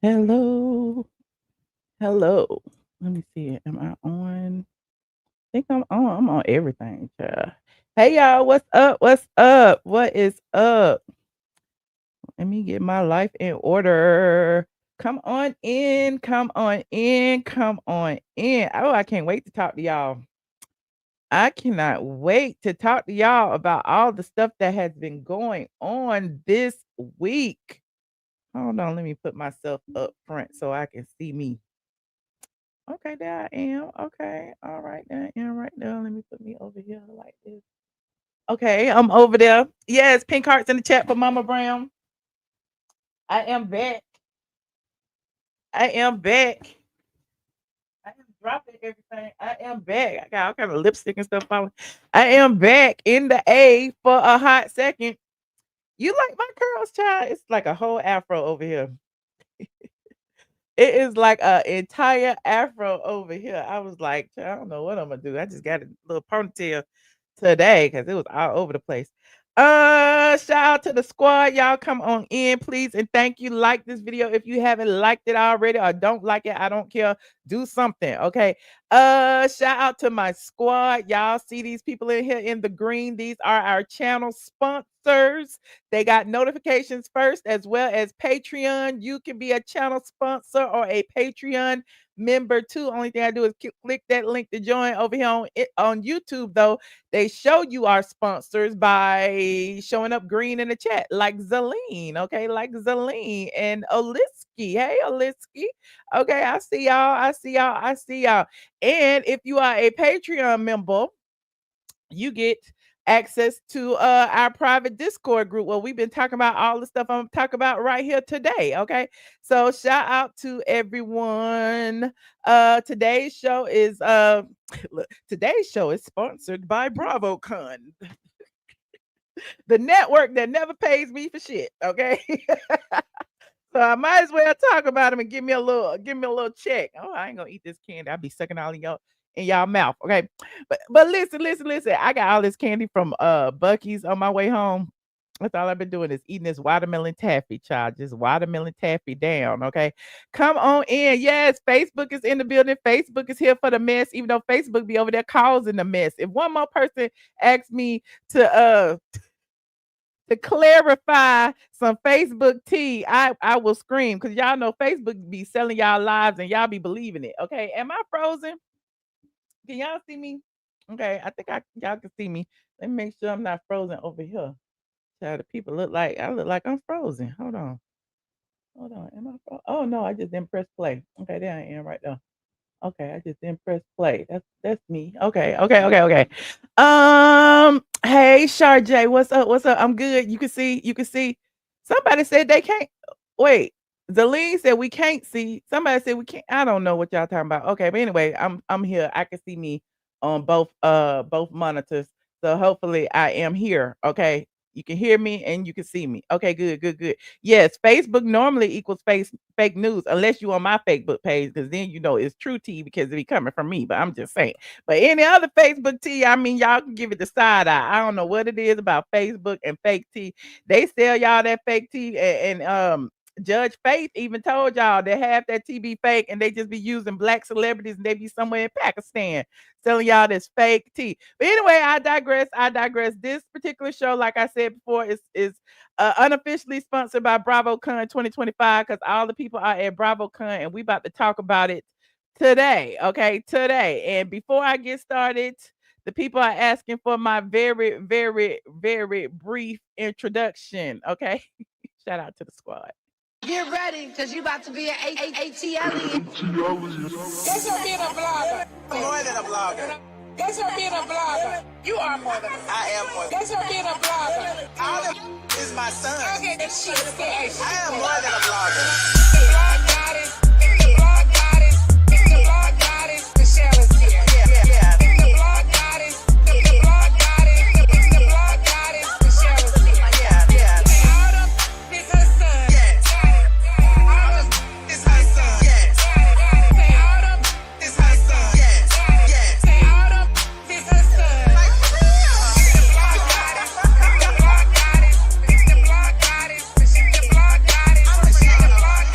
Hello. Hello. Let me see. Am I on? I think I'm on. I'm on everything, child. Hey y'all, what's up? What's up? What is up? Let me get my life in order. Come on in. Come on in. Come on in. Oh, I can't wait to talk to y'all. I cannot wait to talk to y'all about all the stuff that has been going on this week. Hold on, let me put myself up front so I can see me. Okay, there I am. Okay. All right, there I am right now. Let me put me over here like this. Okay, I'm over there. Yes, pink hearts in the chat for Mama Brown. I am back. I am back. I am dropping everything. I am back. I got all kind of lipstick and stuff following. I am back in the A for a hot second. You like my curls, child? It's like a whole afro over here. It is like an entire afro over here. I was like, I don't know what I'm gonna do. I just got a little ponytail today because it was all over the place. Shout out to the squad. Y'all come on in, please. And thank you. Like this video if you haven't liked it already or don't like it. I don't care. Do something. Okay. Shout out to my squad. Y'all see these people in here in the green. These are our channel sponsors. They got notifications first as well as Patreon. You can be a channel sponsor or a Patreon member too. Only thing I do is click that link to join over here on YouTube though. They show you our sponsors by showing up green in the chat, like Zaleen, okay, like Zaleen and Oliski. Hey, Oliski. Okay, I see y'all. I see y'all. I see y'all. And if you are a Patreon member, you get access to our private Discord group where we've been talking about all the stuff I'm talking about right here today. Okay, so shout out to everyone. Today's show is today's show is sponsored by BravoCon, the network that never pays me for shit. Okay. So I might as well talk about them and give me a little check. Oh, I ain't gonna eat this candy. I'll be sucking all in y'all mouth. Okay. But listen. I got all this candy from Buc-ee's on my way home. That's all I've been doing is eating this watermelon taffy, child. Just watermelon taffy down. Okay. Come on in. Yes, Facebook is in the building. Facebook is here for the mess, even though Facebook be over there causing the mess. If one more person asks me to clarify some Facebook tea, I will scream because y'all know Facebook be selling y'all lives and y'all be believing it. Okay, am I frozen? Can y'all see me? Okay, I think y'all can see me. Let me make sure I'm not frozen over here. Child, the people look like I'm frozen. Hold on. Am I frozen? Oh no, I just didn't press play. Okay, there I am right there. Okay, I just didn't press play. That's me. Okay. Hey Sharjay, what's up? What's up? I'm good. You can see. Somebody said they can't wait. Zaleen said we can't see. Somebody said we can't. I don't know what y'all talking about. Okay, but anyway, I'm here. I can see me on both monitors. So hopefully I am here. Okay. You can hear me and you can see me. Okay, good. Yes, Facebook normally equals fake news unless you on my Facebook page, because then you know it's true tea because it be coming from me. But I'm just saying. But any other Facebook tea, I mean, y'all can give it the side eye. I don't know what it is about Facebook and fake tea. They sell y'all that fake tea, and Judge Faith even told y'all they have that tea be fake and they just be using black celebrities and they be somewhere in Pakistan selling y'all this fake tea. But anyway, I digress. This particular show, like I said before, is unofficially sponsored by BravoCon 2025 because all the people are at BravoCon and we about to talk about it today. Okay, today. And before I get started, the people are asking for my very, very, very brief introduction. Okay. Shout out to the squad. Get ready, because you about to be an ATLien. That's her being a blogger. More than a blogger. That's her being a blogger. You are more than a blogger. I am more than That's her being a blogger. all of is my son. Okay, that shit is good. I am more than a blogger. The blog goddess, the blog goddess, the blog goddess, Michelle is here. Yeah. The blog goddess, the blog goddess, the blog goddess, Michelle is here. Yeah. All of is her son. Yes. All of It's her son. Yes. say all of It's her son. Yes. say all of is her son. Like for real. The blog goddess, the blog goddess, the blog goddess, the blog goddess, the blog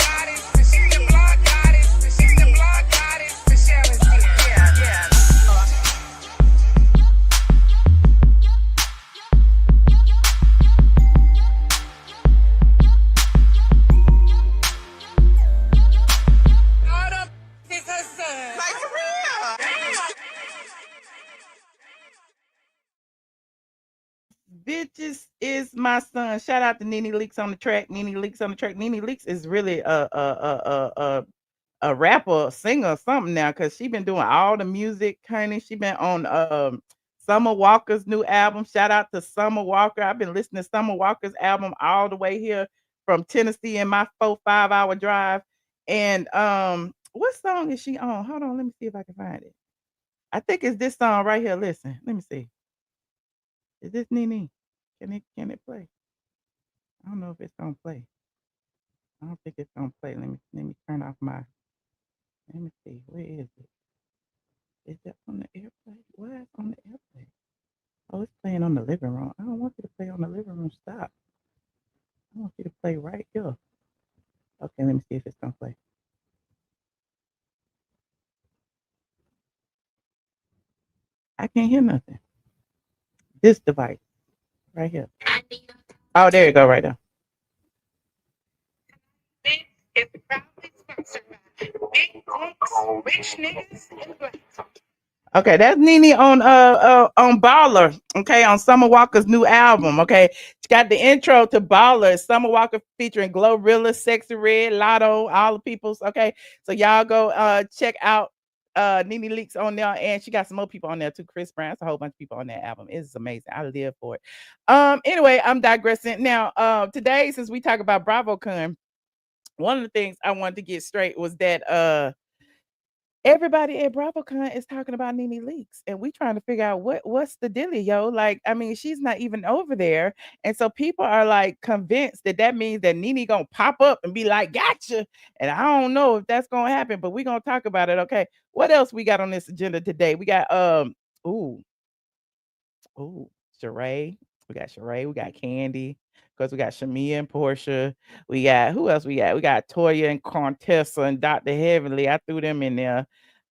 is my son. Shout out to NeNe Leakes on the track. NeNe Leakes on the track. NeNe Leakes is really a rapper, singer, something now, because she been doing all the music, honey. She been on Summer Walker's new album. Shout out to Summer Walker. I've been listening to Summer Walker's album all the way here from Tennessee in my 4-5 hour drive. And what song is she on? Hold on, let me see if I can find it. I think it's this song right here. Listen, let me see. Is this NeNe? Can it play? I don't know if it's gonna play. I don't think it's gonna play. Let me turn off my. Let me see. Where is it? Is that on the airplay? Why is on the airplay? Oh, it's playing on the living room. I don't want you to play on the living room. Stop. I want you to play right here. Okay, let me see if it's gonna play. I can't hear nothing. This device right here. Oh, there you go, right there. This is proudly sponsored by Big Dicks, Rich Niggas, and Black. Okay, that's NeNe on Baller. Okay, on Summer Walker's new album. Okay, she got the intro to Baller. Summer Walker featuring Glorilla, Sexy Red, Lotto, all the peoples. Okay, so y'all go check out NeNe Leakes on there, and she got some more people on there too. Chris Brown, it's a whole bunch of people on that album. It's amazing. I live for it. Anyway, I'm digressing now. Today, since we talk about BravoCon, one of the things I wanted to get straight was that everybody at BravoCon is talking about NeNe Leakes, and we trying to figure out what's the dilly, yo. Like, I mean, she's not even over there, and so people are like convinced that means that NeNe gonna pop up and be like, "Gotcha," and I don't know if that's gonna happen, but we gonna talk about it. Okay, what else we got on this agenda today? We got ooh, Ooh, Shereé. We got Shereé. We got Kandi. Of course, we got Shamea and Porsha. We got who else we got? We got Toya and Contessa and Dr. Heavenly. I threw them in there.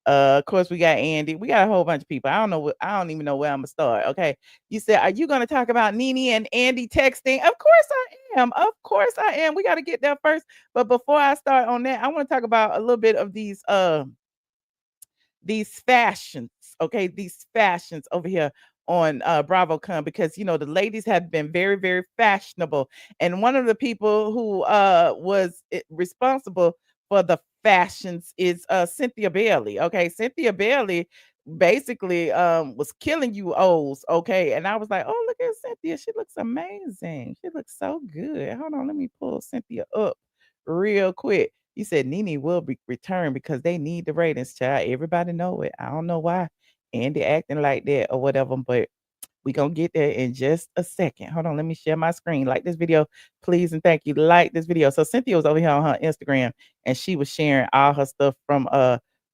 Of course, we got Andy. We got a whole bunch of people. I don't even know where I'm gonna start. Okay. You said, are you gonna talk about NeNe and Andy texting? Of course I am. Of course I am. We gotta get there first. But before I start on that, I want to talk about a little bit of these fashions, okay, these fashions over here on BravoCon, because you know the ladies have been very, very fashionable, and one of the people who was responsible for the fashions is Cynthia Bailey. Okay, Cynthia Bailey basically was killing you O's, okay, and I was like, oh, look at Cynthia, she looks amazing, she looks so good. Hold on, let me pull Cynthia up real quick. You said NeNe will be return because they need the ratings, child. Everybody know it. I don't know why Andy acting like that or whatever, but we gonna get there in just a second. Hold on, let me share my screen. Like this video, please, and thank you. Like this video. So Cynthia was over here on her Instagram, and she was sharing all her stuff from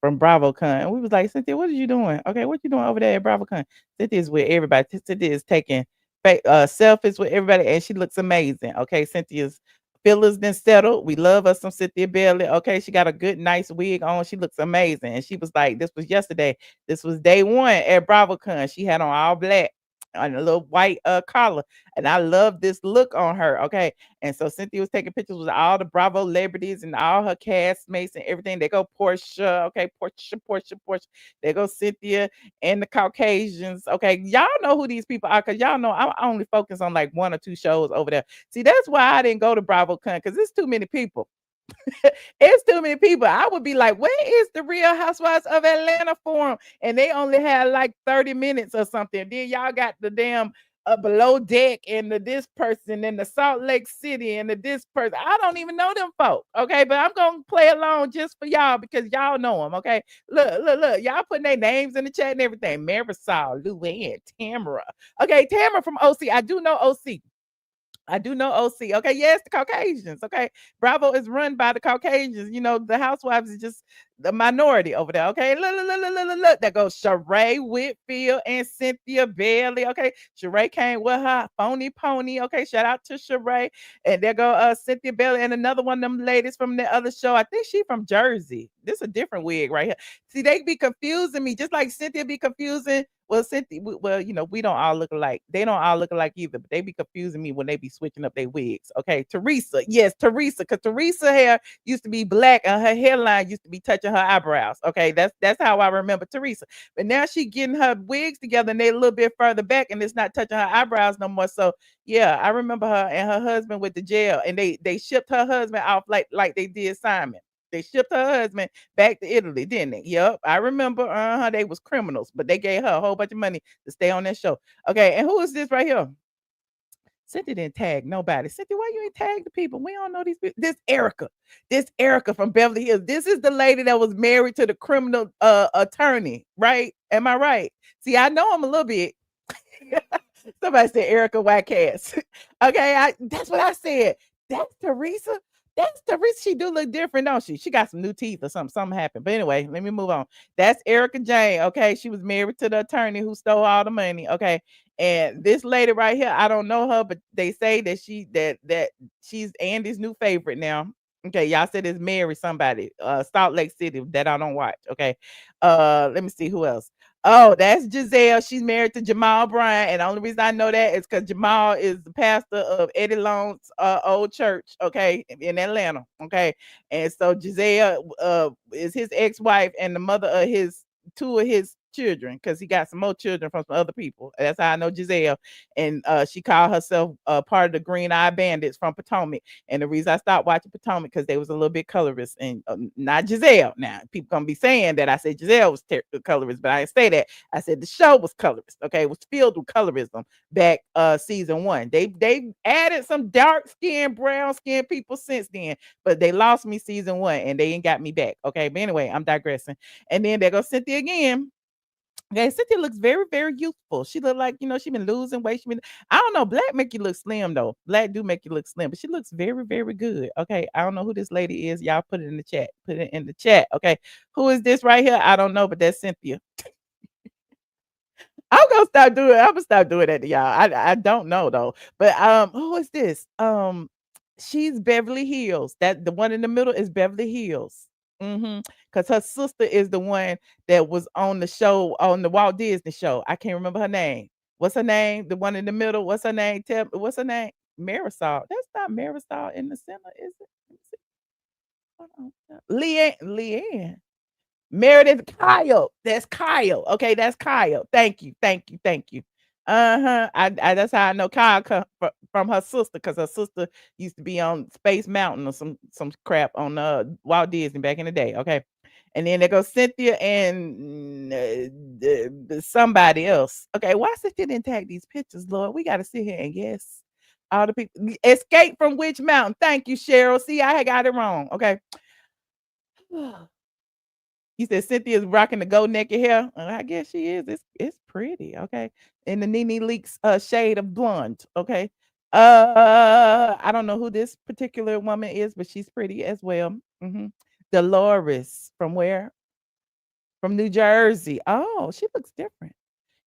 BravoCon. And we was like, Cynthia, what are you doing? Okay, what you doing over there at BravoCon? Cynthia's with everybody. Cynthia is taking selfies with everybody, and she looks amazing. Okay, Cynthia's feelers been settled. We love us some Cynthia Bailey. Okay, she got a good, nice wig on. She looks amazing. And she was like, this was yesterday. This was day one at BravoCon. She had on all black and a little white collar. And I love this look on her. Okay. And so Cynthia was taking pictures with all the Bravo celebrities and all her castmates and everything. They go Porsha. Okay. Porsha. They go Cynthia and the Caucasians. Okay. Y'all know who these people are, because y'all know I only focus on like one or two shows over there. See, that's why I didn't go to BravoCon, because it's too many people. It's too many people. I would be like, where is the Real Housewives of Atlanta forum? And they only had like 30 minutes or something. Then y'all got the damn below deck and the this person and the Salt Lake City and the this person. I don't even know them folk. Okay, but I'm gonna play along just for y'all because y'all know them. Okay, look. Y'all putting their names in the chat and everything. Marisol, Luann, Tamara. Okay, Tamara from OC. I do know OC. I do know OC. Okay, yes, the Caucasians. Okay, Bravo is run by the Caucasians. You know, the housewives is just the minority over there. Okay, look. That goes Shereé Whitfield and Cynthia Bailey. Okay, Shereé came with her phony pony. Okay, shout out to Shereé. And there go Cynthia Bailey and another one of them ladies from the other show. I think she from Jersey. this a different wig right here. See, they be confusing me, just like Cynthia be confusing. Well, Cynthia, well, we don't all look alike. They don't all look alike either, but they be confusing me when they be switching up their wigs. Okay, Teresa, yes, Teresa, because Teresa hair used to be black and her hairline used to be touching her eyebrows. Okay, that's how I remember Teresa. But now she getting her wigs together and they a little bit further back and it's not touching her eyebrows no more. So yeah, I remember her and her husband with the jail, and they shipped her husband off like they did Simon. They shipped her husband back to Italy, didn't they? Yep, I remember. They was criminals, but they gave her a whole bunch of money to stay on that show. Okay, and who is this right here? Cynthia didn't tag nobody. Cynthia, why you ain't tag the people? We don't know these people. This Erica from Beverly Hills. This is the lady that was married to the criminal attorney, right? Am I right? See, I know him a little bit. Somebody said Erica Wackcast. Okay, that's what I said. That's Teresa. That's Teresa. She do look different, don't she? She got some new teeth or something. Something happened. But anyway, let me move on. That's Erica Jane. Okay, she was married to the attorney who stole all the money. Okay, and this lady right here, I don't know her, but they say that she's Andy's new favorite now. Okay, y'all said it's Mary somebody, Salt Lake City that I don't watch. Okay, let me see who else. Oh, that's Gizelle. She's married to Jamal Bryant. And the only reason I know that is because Jamal is the pastor of Eddie Long's old church, okay, in Atlanta. Okay. And so Gizelle is his ex-wife and the mother of two of his children, because he got some more children from some other people. That's how I know Gizelle. And she called herself part of the Green Eye Bandits from Potomac. And the reason I stopped watching Potomac because they was a little bit colorist, and not Gizelle. Now people gonna be saying that I said Gizelle was colorist, but I didn't say that. I said the show was colorist. Okay, it was filled with colorism back season 1. They added some dark skinned, brown skinned people since then, but they lost me season 1 and they ain't got me back. Okay, but anyway, I'm digressing. And then there goes Cynthia again. Okay, Cynthia looks very, very youthful. She look like, she been losing weight. I don't know, black make you look slim though. Black do make you look slim, but she looks very, very good. Okay, I don't know who this lady is. Y'all put it in the chat. Put it in the chat. Okay, who is this right here? I don't know, but that's Cynthia. I'm gonna stop doing that to y'all. I don't know though. But who is this? She's Beverly Hills. That the one in the middle is Beverly Hills. Because her sister is the one that was on the show, on the Walt Disney show. I can't remember her name. What's her name? The one in the middle. What's her name? What's her name? Marisol. That's not Marisol in the center, is it? Let me see. Hold on. Leanne. Meredith Kyle. That's Kyle. Okay, that's Kyle. Thank you. Thank you. Thank you. I that's how I know Kyle from her sister, because her sister used to be on Space Mountain or some crap on Walt Disney back in the day. Okay. And then there goes Cynthia and somebody else. Okay, why Cynthia didn't tag these pictures, Lord? We got to sit here and guess. All the people escape from which mountain? Thank you, Cheryl. See, I had got it wrong. Okay. You said Cynthia's rocking the gold naked hair. I guess she is. It's pretty, okay. In the NeNe Leakes shade of blonde, okay. I don't know who this particular woman is, but she's pretty as well. Dolores from where? From New Jersey. Oh, she looks different.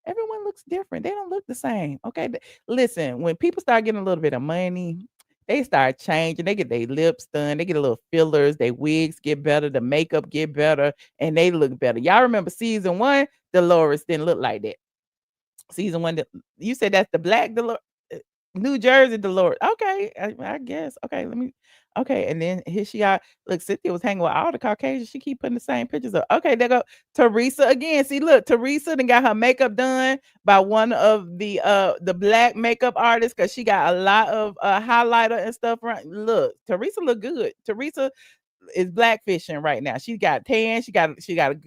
Everyone looks different. They don't look the same. Okay. Listen, when people start getting a little bit of money, they start changing. They get their lips done. They get a little fillers. Their wigs get better. The makeup get better, and they look better. Y'all remember season 1? Dolores didn't look like that. Season 1, you said that's the black Dolores, New Jersey Dolores. Okay, I guess. Okay, let me. Okay, and then here she are. Look, Cynthia was hanging with all the Caucasians. She keep putting the same pictures up. Okay, there go Teresa again. See, look, Teresa then got her makeup done by one of the black makeup artists, because she got a lot of highlighter and stuff. Right, look, Teresa look good. Teresa is blackfishing right now. She got tan. She got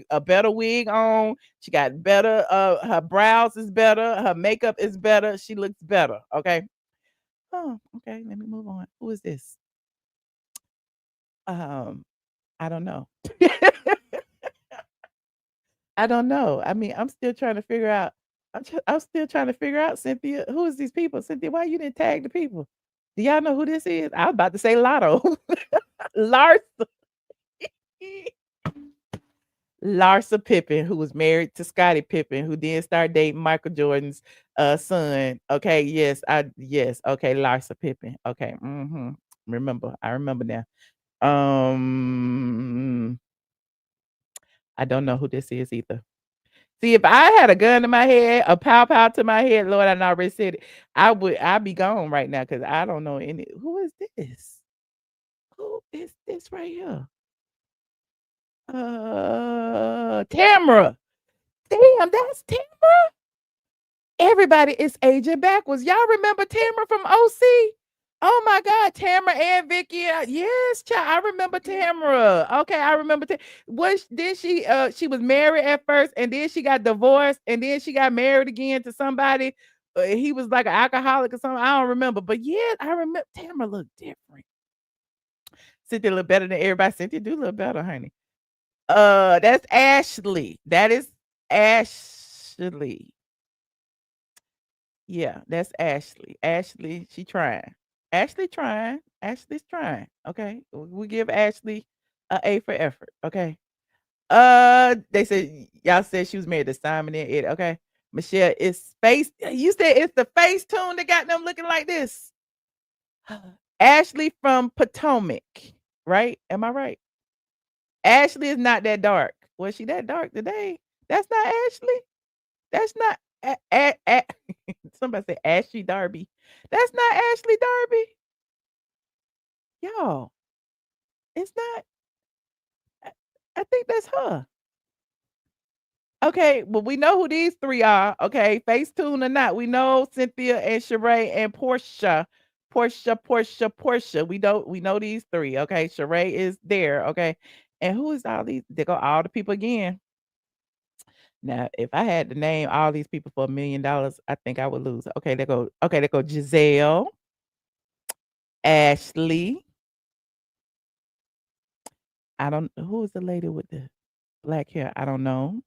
a better wig on. She got better. Her brows is better. Her makeup is better. She looks better. Okay. Oh, okay. Let me move on. Who is this? I don't know. I don't know. I mean, I'm still trying to figure out. I'm still trying to figure out, Cynthia. Who is these people? Cynthia, why you didn't tag the people? Do y'all know who this is? I was about to say Lotto. Larsa. Larsa Pippen, who was married to Scottie Pippen, who then started dating Michael Jordan's son. Okay, yes, okay, Larsa Pippen. Okay, remember, I remember now. I don't know who this is either. See, if I had a gun to my head, a pow pow to my head, Lord, I already said it. I'd be gone right now because I don't know any. Who is this? Who is this right here? Tamara. Damn, that's Tamara. Everybody is aging backwards. Y'all remember Tamara from OC? Oh my God, Tamara and Vicki. Yes, child, I remember Tamara. Okay, I remember. Then she was married at first, and then she got divorced, and then she got married again to somebody. He was like an alcoholic or something. I don't remember, but yeah, I remember Tamara looked different. Cynthia look better than everybody. Cynthia do look better, honey. That's Ashley. That is Ashley. Yeah, that's Ashley. Ashley, she trying. Ashley trying. Ashley's trying. Okay. We give Ashley A for effort. Okay. They said y'all said she was married to Simon and Ed. Okay. Michelle is face. You said it's the face tune that got them looking like this. Ashley from Potomac, right? Am I right? Ashley is not that dark. Was she that dark today? That's not Ashley. That's not somebody said Ashley Darby. That's not Ashley Darby. Y'all, it's not. I, I think that's her. Okay, well, we know who these three are. Okay, Facetune or not, we know Cynthia and Shereé and Porsha. Porsha. We know these three. Okay, Shereé is there. Okay, and who is all these? They go all the people again. Now, if I had to name all these people for $1,000,000, I think I would lose. Okay, they go. Okay, they go. Gizelle, Ashley. I don't. Who is the lady with the black hair? I don't know.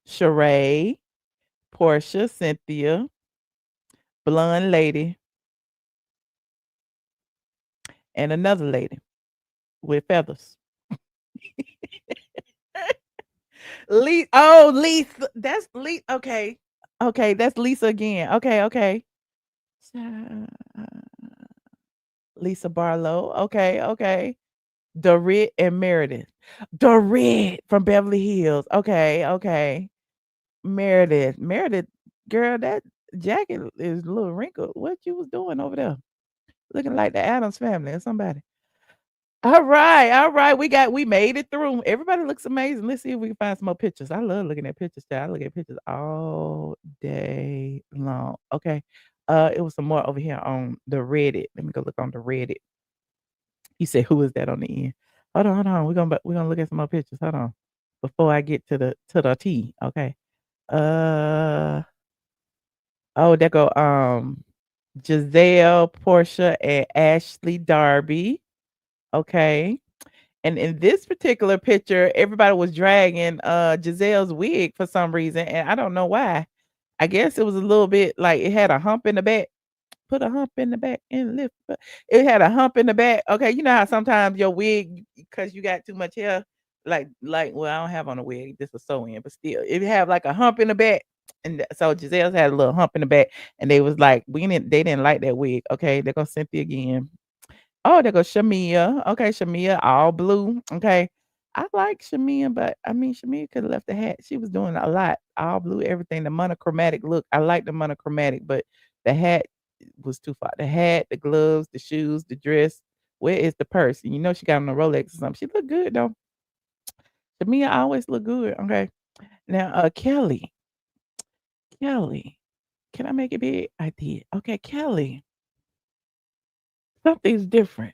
Shereé, Porsha, Cynthia, blonde lady, and another lady with feathers. Lisa. That's Lisa. Okay. Okay, that's Lisa again. Okay. Uh, Lisa Barlow. Okay. Dorit and Meredith. Dorit from Beverly Hills. Okay. Meredith, girl, that jacket is a little wrinkled. What you was doing over there? Looking like the Adams family or somebody. All right. We made it through. Everybody looks amazing. Let's see if we can find some more pictures. I love looking at pictures, child. I look at pictures all day long. Okay. It was some more over here on the Reddit. Let me go look on the Reddit. You said who is that on the end? Hold on. We're gonna look at some more pictures. Hold on. Before I get to the T. Okay. Uh there go Gizelle, Porsha, and Ashley Darby. Okay. And in this particular picture, everybody was dragging Giselle's wig for some reason, and I don't know why. I guess it was a little bit like it had a hump in the back. Put a hump in the back and lift. It had a hump in the back. Okay, you know how sometimes your wig, because you got too much hair, well, I don't have on a wig. This is sew in, but still, it have like a hump in the back. And so Giselle's had a little hump in the back, and they was like, they didn't like that wig. Okay, they're gonna Cynthia again. Oh, there goes Shamea. Okay, Shamea, all blue. Okay. I like Shamea, but I mean, Shamea could have left the hat. She was doing a lot, all blue, everything. The monochromatic look. I like the monochromatic, but the hat was too far. The hat, the gloves, the shoes, the dress. Where is the purse? And you know she got on a Rolex or something. She looked good though. Shamea always look good. Okay. Now, Kelli. Kelli. Can I make it big? I did. Okay, Kelli. Something's different.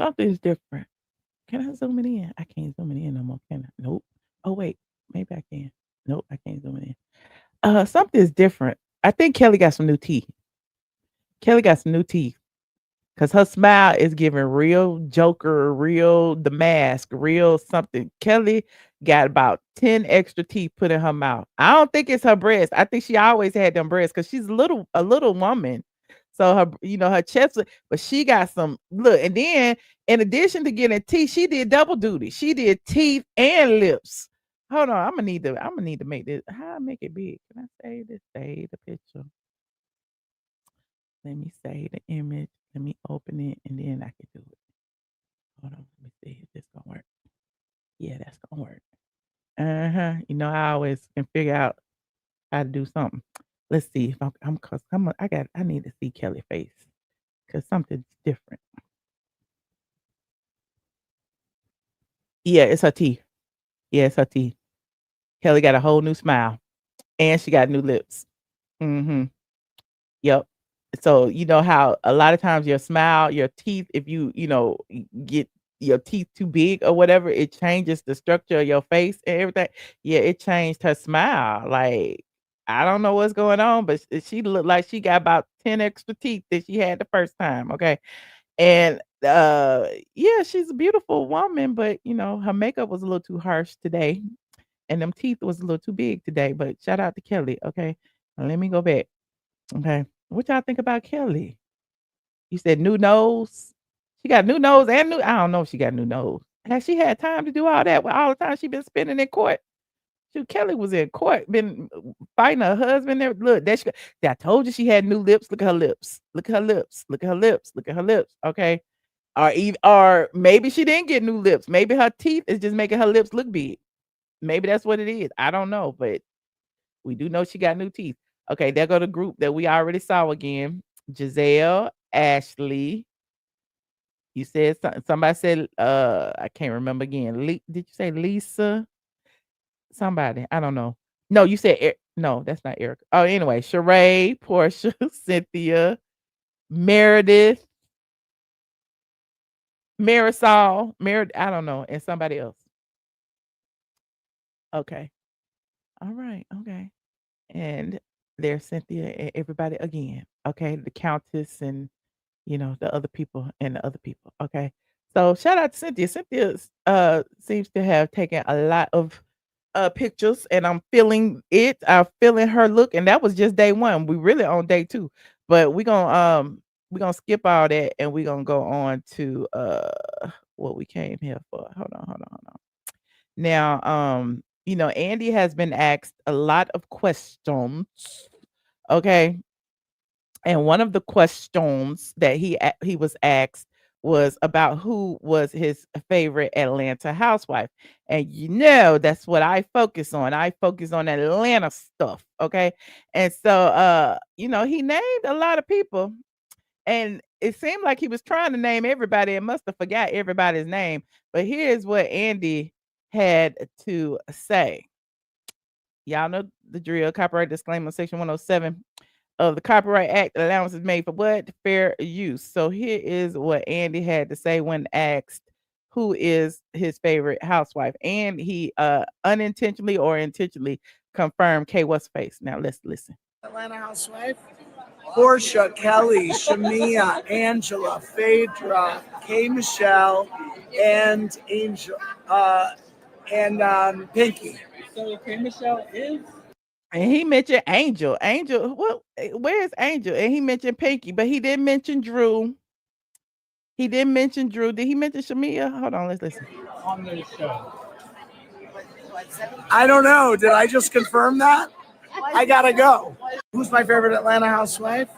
Something's different. Can I zoom it in? I can't zoom it in no more, can I? Nope. Oh wait, maybe I can. Nope, I can't zoom it in. Something's different. I think Kelli got some new teeth. Kelli got some new teeth. Cause her smile is giving real Joker, real The Mask, real something. Kelli got about 10 extra teeth put in her mouth. I don't think it's her breast. I think she always had them breasts because she's a little woman. So her chest, but she got some look. And then in addition to getting teeth, she did double duty. She did teeth and lips. Hold on, I'm gonna need to make this. How I make it big? Can I save this? Save the picture. Let me save the image. Let me open it and then I can do it. Hold on. Let me see if this gonna work. Yeah, that's gonna work. You know, I always can figure out how to do something. Let's see if I'm cause I need to see Kelly face because something's different. Yeah, it's her teeth. Yeah, it's her teeth. Kelly got a whole new smile and she got new lips. Mm-hmm. Yep. So, you know how a lot of times your smile, your teeth, if get your teeth too big or whatever, it changes the structure of your face and everything. Yeah, it changed her smile. Like, I don't know what's going on, but she looked like she got about 10 extra teeth that she had the first time. Okay. And yeah, she's a beautiful woman, but her makeup was a little too harsh today. And them teeth was a little too big today. But shout out to Kelly. Okay. Now let me go back. Okay. What y'all think about Kelly? You said new nose? She got new nose and new I don't know if she got new nose. Has she had time to do all that with all the time she been spending in court? Shoot, Kelly was in court, been fighting her husband there. Look, I told you she had new lips. Look at her lips. Look at her lips. Look at her lips. Look at her lips. Okay. Or maybe she didn't get new lips. Maybe her teeth is just making her lips look big. Maybe that's what it is. I don't know, but we do know she got new teeth. Okay, there go the group that we already saw again. Gizelle, Ashley. You said somebody said, I can't remember again. Did you say Lisa? Somebody, I don't know. No, you said no, that's not Erica. Oh, anyway, Shereé, Porsha, Cynthia, Meredith, Marisol, I don't know, and somebody else. Okay. All right. Okay. And there's Cynthia and everybody again. Okay. The Countess and the other people and the other people. Okay. So shout out to Cynthia. Cynthia seems to have taken a lot of pictures and I'm feeling it. I'm feeling her look. And that was just day one. We really on day two. But we're gonna skip all that and we're gonna go on to what we came here for. Hold on. Now, Andy has been asked a lot of questions. Okay. And one of the questions that he was asked was about who was his favorite Atlanta housewife. And that's what I focus on. I focus on Atlanta stuff. Okay. And so he named a lot of people. And it seemed like he was trying to name everybody and must have forgot everybody's name. But here's what Andy had to say. Y'all know the drill. Copyright disclaimer, section 107 of the Copyright Act. Allowance is made for what? Fair use. So here is what Andy had to say when asked who is his favorite housewife. And he unintentionally or intentionally confirmed K. What's face. Now let's listen. Atlanta housewife. Porsha, Kelli, Shamea, Angela, Phaedra, K. Michelle, and Angel, and Pinky. So K. Michelle is. And he mentioned Angel. Where's Angel? And he mentioned Pinky, but he didn't mention Drew. Did he mention Shamea? Hold on, let's listen. On the show. I don't know. Did I just confirm that? I gotta go. Who's my favorite Atlanta housewife?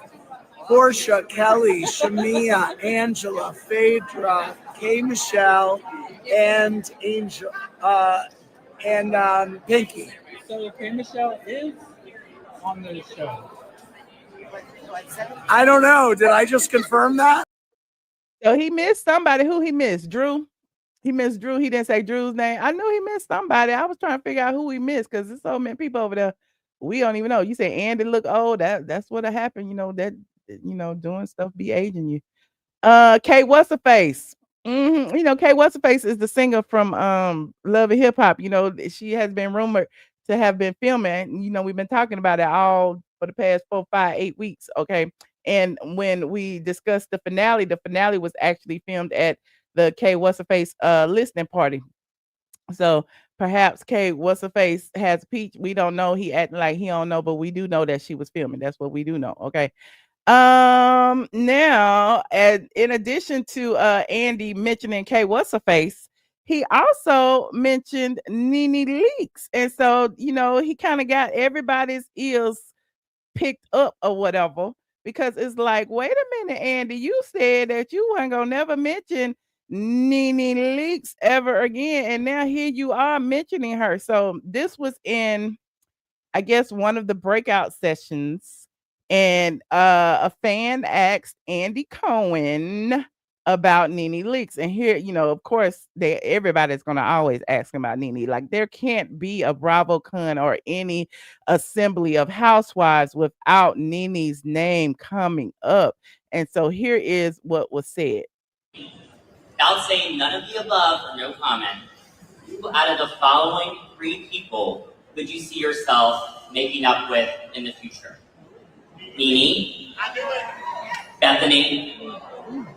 Porsha, Kelli, Shamea, Angela, Phaedra, K. Michelle, and Angel, and Pinky. So K. Michelle is on the show. I don't know. Did I just confirm that? So he missed somebody. Who he missed? Drew. He missed Drew. He didn't say Drew's name. I knew he missed somebody. I was trying to figure out who he missed because there's so many people over there. We don't even know. You say Andy look old. That's what happened. Doing stuff be aging you. Kate What's Her Face. Kate What's Her Face is the singer from Love and Hip Hop. She has been rumored to have been filming. We've been talking about it all for the past 4, 5, 8 weeks. Okay. And when we discussed the finale was actually filmed at the K What's Her Face listening party. So perhaps K What's Her Face has peach. We don't know. He acting like he don't know, but we do know that she was filming. That's what we do know. Okay. Now, in addition to Andy mentioning K What's Her Face, he also mentioned NeNe Leakes. And so, he kind of got everybody's ears picked up or whatever, because it's like, wait a minute, Andy, you said that you weren't gonna never mention NeNe Leakes ever again. And now here you are mentioning her. So this was in, I guess, one of the breakout sessions, and a fan asked Andy Cohen about NeNe Leakes. And here, of course, everybody's gonna always ask about NeNe. Like, there can't be a BravoCon or any assembly of housewives without NeNe's name coming up. And so here is what was said. Without saying none of the above or no comment, who out of the following 3 people could you see yourself making up with in the future? NeNe, Bethany,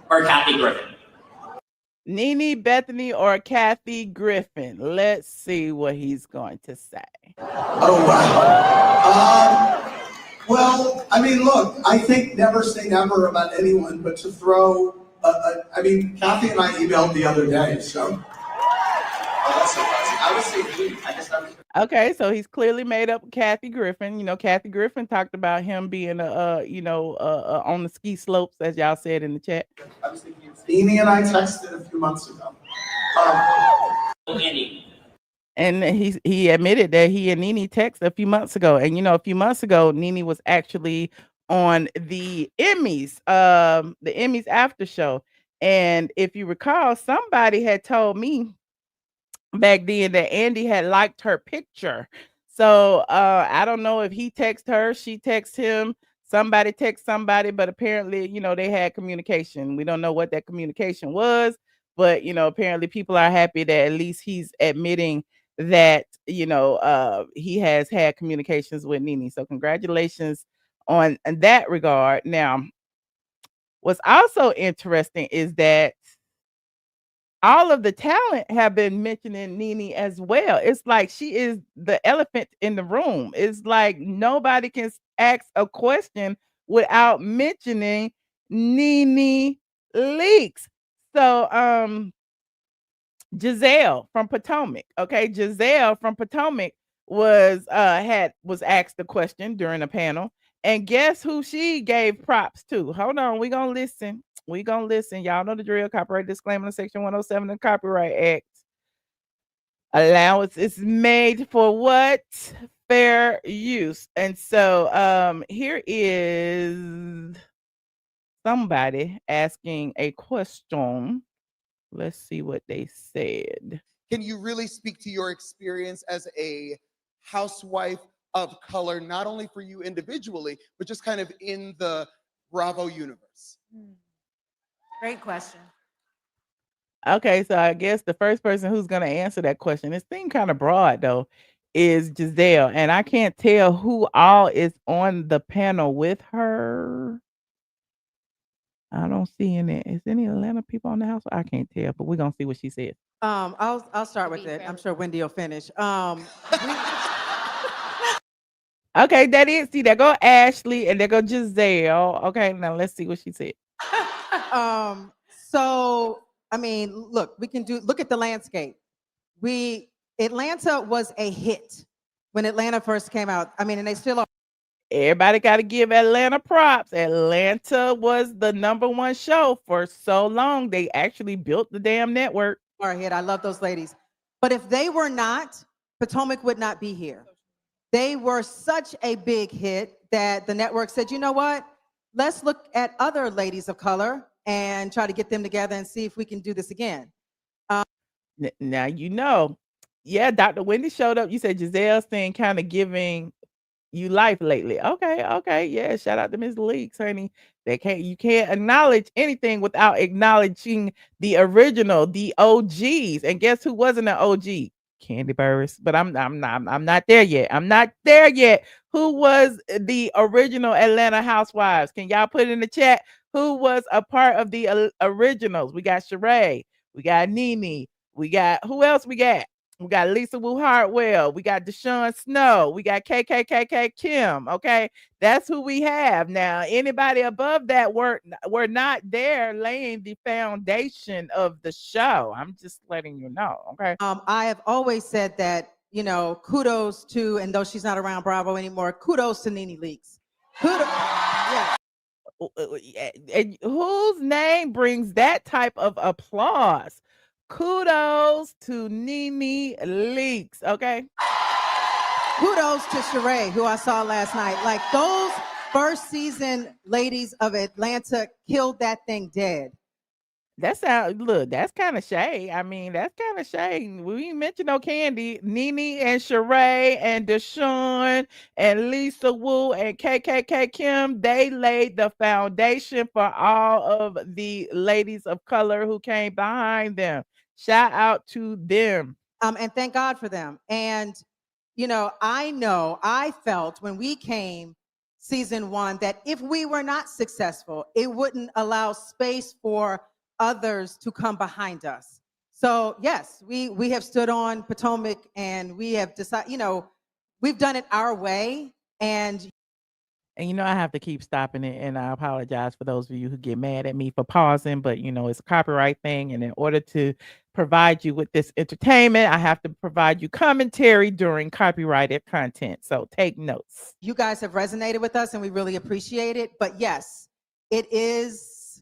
or Kathy Griffin? NeNe, Bethany, or Kathy Griffin. Let's see what he's going to say. Oh, wow. Well, I mean, look, I think never say never about anyone, but to throw, I mean, Kathy and I emailed the other day, so. Oh, that's surprising. I would say Judy. I just thought. Okay, so he's clearly made up Kathy Griffin. Kathy Griffin talked about him being on the ski slopes, as y'all said in the chat. I was thinking of NeNe and I texted a few months ago. Andy. And he admitted that he and NeNe texted a few months ago. And a few months ago, NeNe was actually on the Emmys after show. And if you recall, somebody had told me back then that Andy had liked her picture. So I don't know if he texted her, she texted him, somebody texted somebody, but apparently, they had communication. We don't know what that communication was, but apparently people are happy that at least he's admitting that he has had communications with NeNe. So congratulations on that regard. Now, what's also interesting is that all of the talent have been mentioning NeNe as well. It's like she is the elephant in the room. It's like nobody can ask a question without mentioning NeNe Leakes. So Gizelle from Potomac. Okay, Gizelle from Potomac was asked the question during a panel. And guess who she gave props to? Hold on, we're gonna listen. Y'all know the drill. Copyright disclaimer in Section 107 of the Copyright Act. Allowance is made for what? Fair use. And so here is somebody asking a question. Let's see what they said. Can you really speak to your experience as a housewife of color, not only for you individually, but just kind of in the Bravo universe? Great question. Okay, so I guess the first person who's going to answer that question, it seemed kind of broad though, is Gizelle. And I can't tell who all is on the panel with her. I don't see any. Is any Atlanta people on the house? I can't tell, but we're gonna see what she says. I'll start with it. I'm sure Wendy will finish. Okay, that is. See, there go Ashley and there go Gizelle. Okay, now let's see what she said. So I mean, look at the landscape. Atlanta was a hit when Atlanta first came out. I mean, and they still are. Everybody got to give Atlanta props. Atlanta was the #1 show for so long. They actually built the damn network. Our hit. I love those ladies. But if they were not, Potomac would not be here. They were such a big hit that the network said, you know what? Let's look at other ladies of color and try to get them together and see if we can do this again. Now, yeah, Dr. Wendy showed up. You said Gizelle's thing kind of giving you life lately. Okay. Yeah, shout out to Ms. Leakes, honey. You can't acknowledge anything without acknowledging the original, the OGs. And guess who wasn't an OG? Kandi Burruss. But I'm not there yet. Who was the original Atlanta Housewives? Can y'all put it in the chat? Who was a part of the originals? We got Shereé, we got NeNe, we got who else we got? We got Lisa Wu Hartwell. We got Deshaun Snow. We got KKKK Kim. Okay, that's who we have now. Anybody above that were not there laying the foundation of the show. I'm just letting you know. Okay. I have always said that kudos to, and though she's not around Bravo anymore, kudos to NeNe Leakes. Kudos. Yeah. And whose name brings that type of applause? kudos to NeNe Leakes, okay? Kudos to Shereé, who I saw last night. Like, those first season ladies of Atlanta killed that thing dead. That's that's kind of shade. I mean, that's kind of shade. We ain't mentioned no Kandi. NeNe and Shereé and Deshawn and Lisa Wu and KKK Kim, they laid the foundation for all of the ladies of color who came behind them. Shout out to them. And thank God for them. And, you know I felt when we came season 1 that if we were not successful, it wouldn't allow space for others to come behind us. So yes, we have stood on Potomac, and we have decided, we've done it our way. And I have to keep stopping it, and I apologize for those of you who get mad at me for pausing, but it's a copyright thing, and in order to provide you with this entertainment, I have to provide you commentary during copyrighted content. So take notes. you guys have resonated with us, and we really appreciate it. But yes, it is,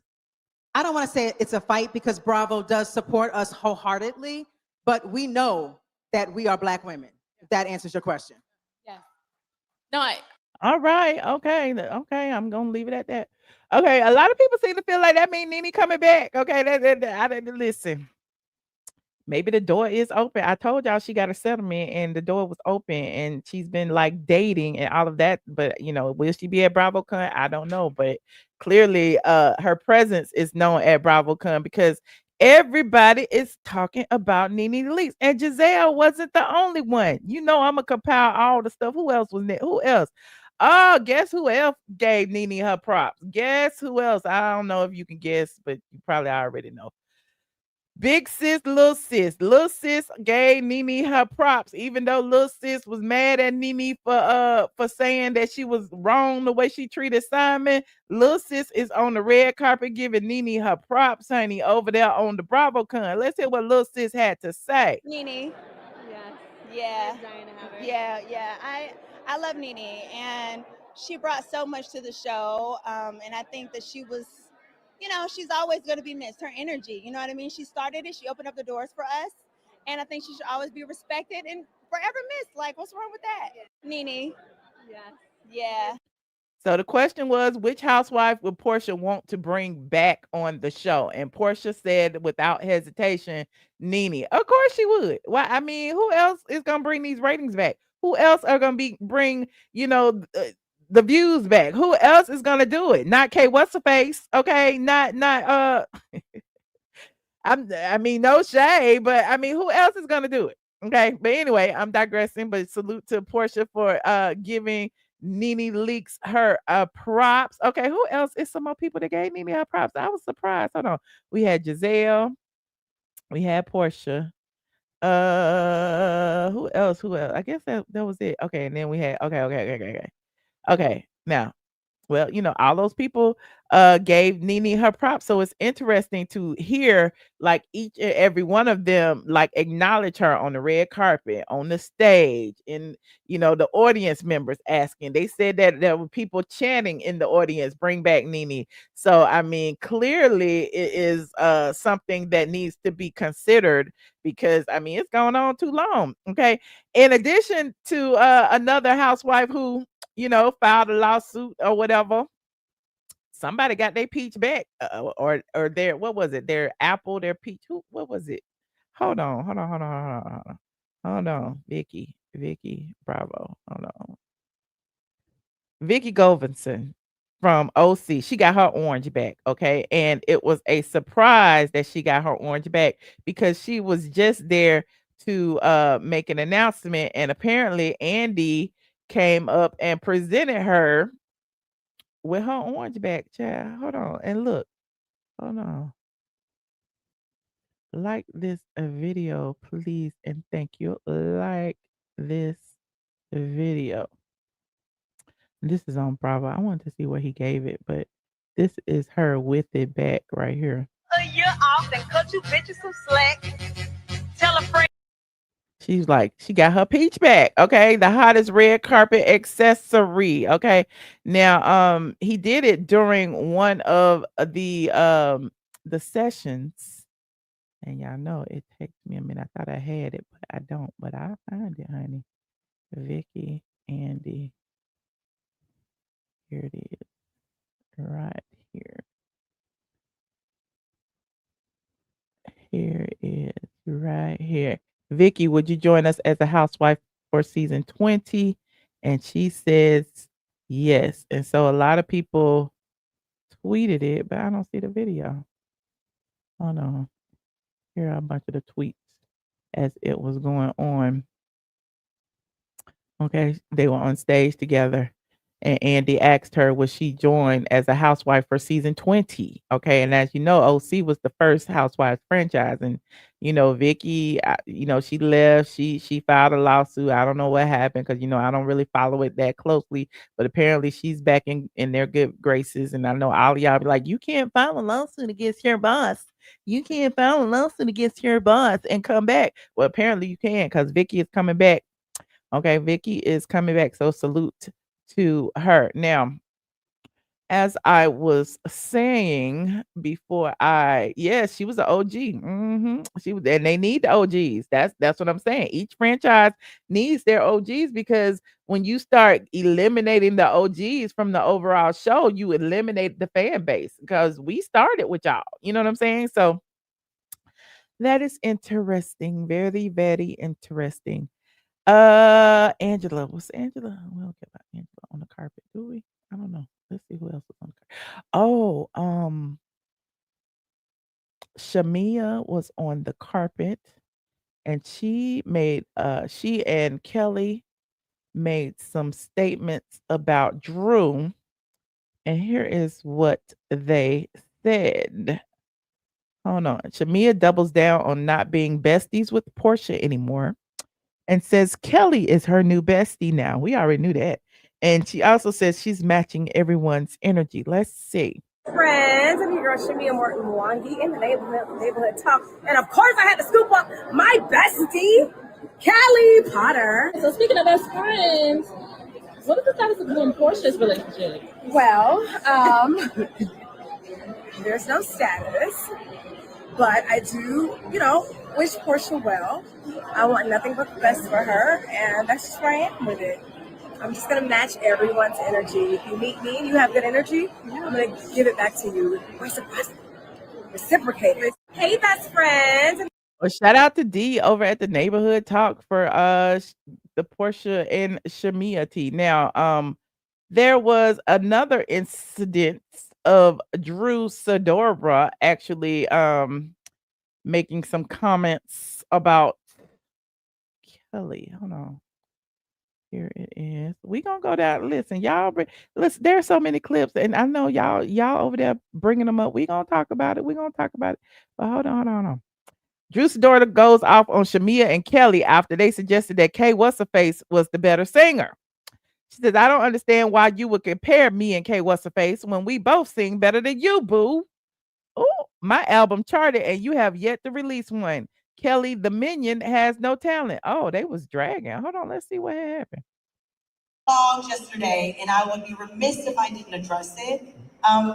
I don't want to say it's a fight, because Bravo does support us wholeheartedly, but we know that we are Black women, if that answers your question. Yeah. No, All right. Okay. Okay. I'm gonna leave it at that. Okay. A lot of people seem to feel like that means NeNe coming back. Okay. I didn't listen. Maybe the door is open. I told y'all she got a settlement and the door was open, and she's been like dating and all of that. But will she be at BravoCon? I don't know. But clearly, her presence is known at BravoCon because everybody is talking about NeNe Leakes, and Gizelle wasn't the only one. I'm gonna compile all the stuff. Who else was there? Who else? Oh, guess who else gave NeNe her props? Guess who else? I don't know if you can guess, but you probably already know. Big sis, little sis. Little sis gave NeNe her props, even though little sis was mad at NeNe for saying that she was wrong the way she treated Simon. Little sis is on the red carpet giving NeNe her props, honey, over there on the BravoCon. Let's hear what little sis had to say. NeNe. Yeah. Yeah. I love NeNe, and she brought so much to the show. And I think that she was, she's always going to be missed. Her energy, you know what I mean? She started it. She opened up the doors for us, and I think she should always be respected and forever missed. Like, what's wrong with that? NeNe. Yeah. So the question was, which housewife would Porsha want to bring back on the show? And Porsha said without hesitation, NeNe. Of course she would. Why? I mean, who else is gonna bring these ratings back? Who else are gonna bring the views back? Who else is gonna do it? Not K. What's the face? Okay, not I mean, no shade, but I mean, who else is gonna do it? Okay, but anyway, I'm digressing. But salute to Porsha for giving NeNe Leakes her props. Okay, who else? Is some more people that gave NeNe her props? I was surprised. Hold on. We had Gizelle, we had Porsha. Who else? Who else? I guess that was it. Okay, and then we had okay. Now, well, all those people gave NeNe her props. So it's interesting to hear like each and every one of them like acknowledge her on the red carpet, on the stage, and the audience members asking. They said that there were people chanting in the audience, bring back NeNe. So I mean, clearly it is something that needs to be considered, because I mean it's going on too long. Okay. In addition to another housewife who filed a lawsuit or whatever. Somebody got their peach back, or their, what was it? Their apple, their peach. What was it? Hold on. Vicki, Bravo. Hold on. Vicki Gunvalson from OC. She got her orange back, okay? And it was a surprise that she got her orange back, because she was just there to make an announcement, and apparently Andy came up and presented her with her orange back, child. Hold on and look. Hold on. Like this video, please, and thank you. Like this video. This is on Bravo. I wanted to see where he gave it, but this is her with it back right here. A year off and cut you bitches some slack. Tell a friend. She's like, she got her peach back. Okay. The hottest red carpet accessory. Okay. Now, he did it during one of the sessions. And y'all know it takes me a minute. I thought I had it, but I don't. But I'll find it, honey. Vicki, Andy. Here it is. Right here. Here it is. Right here. Vicki, would you join us as a housewife for season 20? And she says yes. And so a lot of people tweeted it, but I don't see the video. Hold on. Here are a bunch of the tweets as it was going on. Okay, they were on stage together, and Andy asked her, would she join as a housewife for season 20? Okay, and as you know, OC was the first Housewives franchise, and Vicki, she left. She filed a lawsuit. I don't know what happened because I don't really follow it that closely, but apparently she's back in their good graces. And I know all y'all be like, you can't file a lawsuit against your boss. You can't file a lawsuit against your boss and come back. Well, apparently you can because Vicki is coming back. Okay, Vicki is coming back. So salute to her. Now, as I was saying before, yes, she was an OG. She was, and they need the OGs. That's what I'm saying. Each franchise needs their OGs because when you start eliminating the OGs from the overall show, you eliminate the fan base because we started with y'all. You know what I'm saying? So that is interesting. Very, very interesting. Angela. What's Angela? We don't get about Angela on the carpet, do we? I don't know. Let's see who else was on the carpet. Oh, Shamea was on the carpet and she and Kelli made some statements about Drew. And here is what they said. Hold on. Shamea doubles down on not being besties with Porsha anymore and says Kelli is her new bestie now. We already knew that. And she also says she's matching everyone's energy. Let's see. Friends, I'm your girl Shamea Morton Porsha in the neighborhood talk. And of course I had to scoop up my bestie, Kelli Potter. So speaking of best friends, what is the status of you and Porsha's relationship? Well, there's no status, but I do, wish Porsha well. I want nothing but the best for her, and that's just where I am with it. I'm just going to match everyone's energy. If you meet me and you have good energy, I'm going to give it back to you. Reciprocate. Hey, best friends. Well, shout out to D over at the neighborhood talk for the Porsha and Shamea tea. Now, there was another incident of Drew Sidora actually making some comments about Kelli. Hold on. Here it is. We gonna go down. Listen, y'all. Listen, there's so many clips, and I know y'all over there bringing them up. We gonna talk about it. But hold on. Drew Sidora goes off on Shamea and Kelli after they suggested that Kay What's-Her-Face was the better singer. She says, I don't understand why you would compare me and Kay What's-Her-Face when we both sing better than you, boo. Oh, my album charted and you have yet to release one. Kelli, the minion, has no talent. Oh, they was dragging. Hold on, let's see what happened. Yesterday, and I would be remiss if I didn't address it,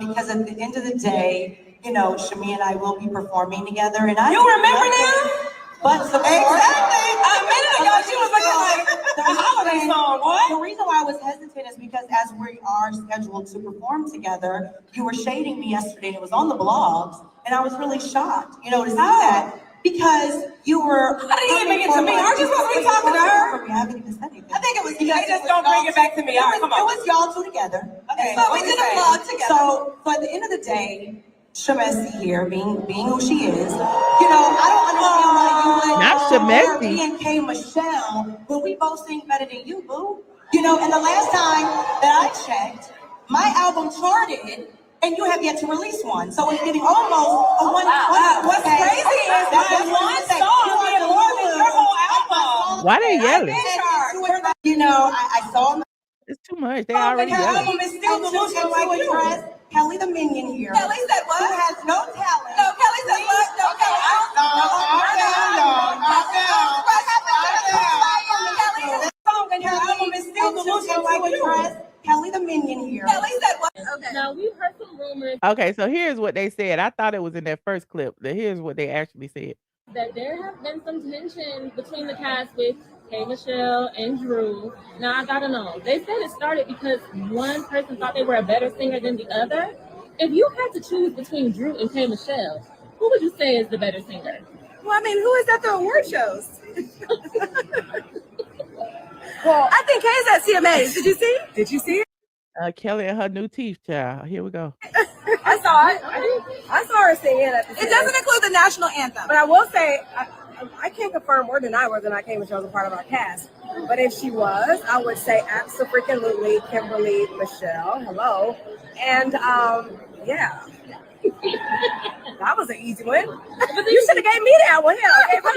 because at the end of the day, Shamea and I will be performing together. And you remember now? But exactly. A minute ago, she was looking like the holiday song. What? The reason why I was hesitant is because as we are scheduled to perform together, you were shading me yesterday, and it was on the blogs, and I was really shocked, to see that. Because you were. How did you even get to me? Aren't you supposed to be talking to her? I haven't even said anything. I think it was. They just don't bring it back to me. All right, come on. It was y'all two together. Okay. So we did a vlog together. So at the end of the day, Shamesi here, being who she is, I don't understand why you would. Not Shamesi. Me and K Michelle, but we both sing better than you, boo. And the last time that I checked, my album charted. And you have yet to release one. So it's getting almost a one. What's crazy is my one song being more than your whole album. Why they yelling? I saw. It's too much. They already yelling. Her album is still looking like a dress. Kelli the minion here. Kelli said what? Who has no talent. No, Kelli said what? No, Kelli. Her album is still looking like a dress. Kelli the minion here. Kelli said what? Okay. Now we've heard some rumors Okay, so here's what they said. I thought it was in that first clip. Here's what they actually said. That there have been some tension between the cast with K. Michelle and Drew. Now I gotta know. They said it started because one person thought they were a better singer than the other. If you had to choose between Drew and K. Michelle, who would you say is the better singer? Well, I mean, who is at the award shows? Well, I think Kay's at CMAs. Did you see? Did you see it? Kelli and her new teeth, child. Here we go. I saw it. I saw her singing at the. It doesn't include the national anthem, but I will say I can't confirm or deny whether or not Kay Michelle was a part of our cast. But if she was, I would say absolutely Kimberly Michelle. Hello, and yeah. That was an easy one. You should have gave me that one. Hell, I gave her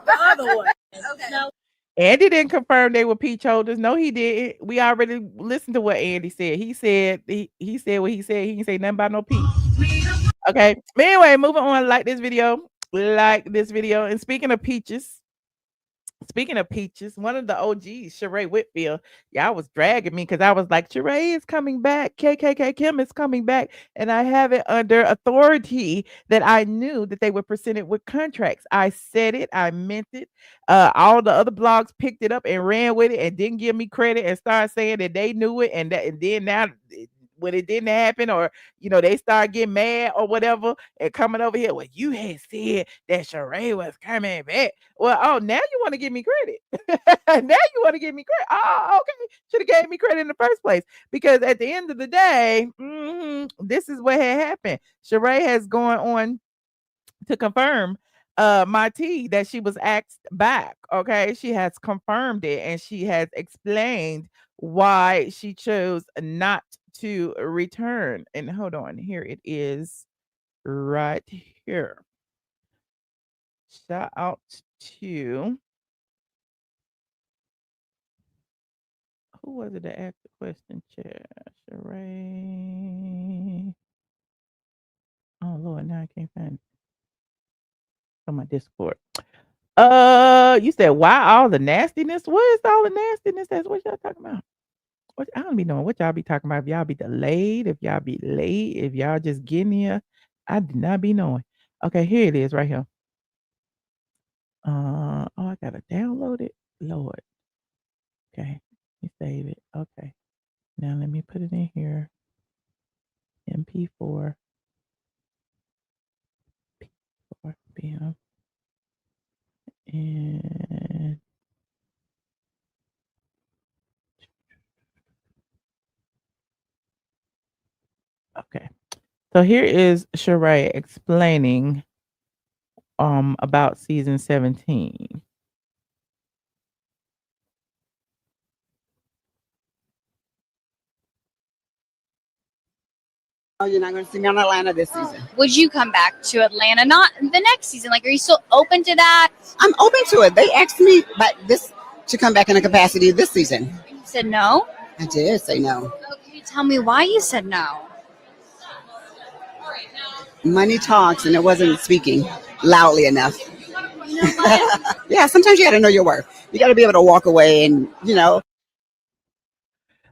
the other one. Okay. No. Andy didn't confirm they were peach holders. No, he didn't. We already listened to what Andy said. He said he said what he said. He didn't say nothing about no peach. Okay. But anyway, moving on. Like this video. And speaking of peaches, one of the OGs, Shereé Whitfield, y'all was dragging me because I was like, Shereé is coming back. KKK Kim is coming back. And I have it under authority that I knew that they were presented with contracts. I said it. I meant it. All the other blogs picked it up and ran with it and didn't give me credit and started saying that they knew it. And then now when it didn't happen, or they start getting mad or whatever and coming over here, well, you had said that Shereé was coming back. Well, now you want to give me credit. Now you want to give me credit. Oh, okay. Should have gave me credit in the first place, because at the end of the day, this is what had happened. Shereé has gone on to confirm my tea that she was asked back. Okay, she has confirmed it, and she has explained why she chose not to return. And hold on, here it is right here. Shout out to who was it that asked the question? Shereé. Oh Lord, now I can't find it on my Discord. You said why all the nastiness? What is all the nastiness? That's what y'all talking about. I don't be knowing what y'all be talking about. If y'all be delayed, if y'all be late, if y'all just getting here, I do not be knowing. Okay, here it is right here. I gotta download it. Lord. Okay, let me save it. Okay, now let me put it in here. MP4. P4 BM. And okay, so here is Shereé explaining about season 17. Oh, you're not going to sing on Atlanta this season. Would you come back to Atlanta? Not the next season. Like, are you still open to that? I'm open to it. They asked me but this to come back in a capacity this season. You said no? I did say no. Okay, tell me why you said no. Money talks, and it wasn't speaking loudly enough. Yeah, sometimes you got to know your worth. You got to be able to walk away and,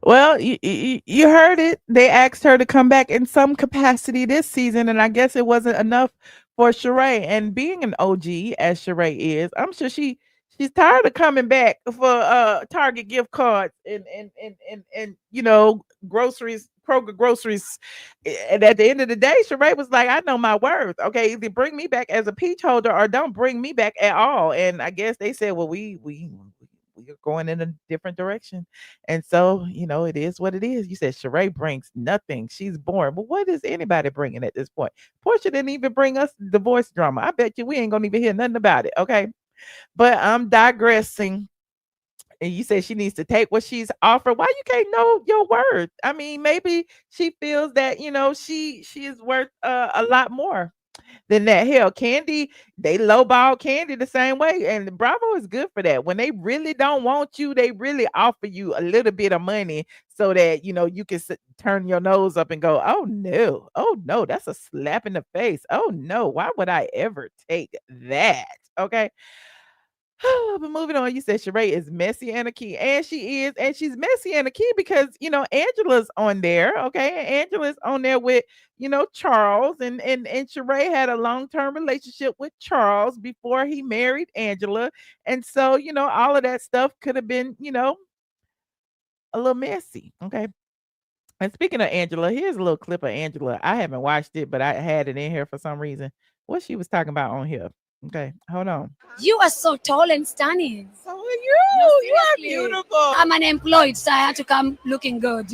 Well, you heard it. They asked her to come back in some capacity this season, and I guess it wasn't enough for Shereé. And being an OG as Shereé is, I'm sure she's tired of coming back for Target gift cards and groceries, Kroger groceries. And at the end of the day, Shereé was like, I know my worth. Okay, either bring me back as a peach holder or don't bring me back at all. And I guess they said, well, we are going in a different direction. And so, it is what it is. You said Shereé brings nothing. She's boring. But what is anybody bringing at this point? Porsha didn't even bring us divorce drama. I bet you we ain't gonna even hear nothing about it. Okay. But I'm digressing. And you said she needs to take what she's offered. Why you can't know your worth? I mean, maybe she feels that, she is worth a lot more than that. Hell, Kandi, they lowball Kandi the same way. And Bravo is good for that. When they really don't want you, they really offer you a little bit of money so that, you can turn your nose up and go, oh no, that's a slap in the face. Oh no, why would I ever take that? Okay. But moving on, you said Shereé is messy and a key, and she is, and she's messy and a key because Angela's on there, okay? And Angela's on there with Charles, and Shereé had a long-term relationship with Charles before he married Angela, and so all of that stuff could have been a little messy, okay? And speaking of Angela, here's a little clip of Angela. I haven't watched it, but I had it in here for some reason. What she was talking about on here. Okay, hold on. You are so tall and stunning. So are you. You are beautiful. I'm unemployed, so I had to come looking good,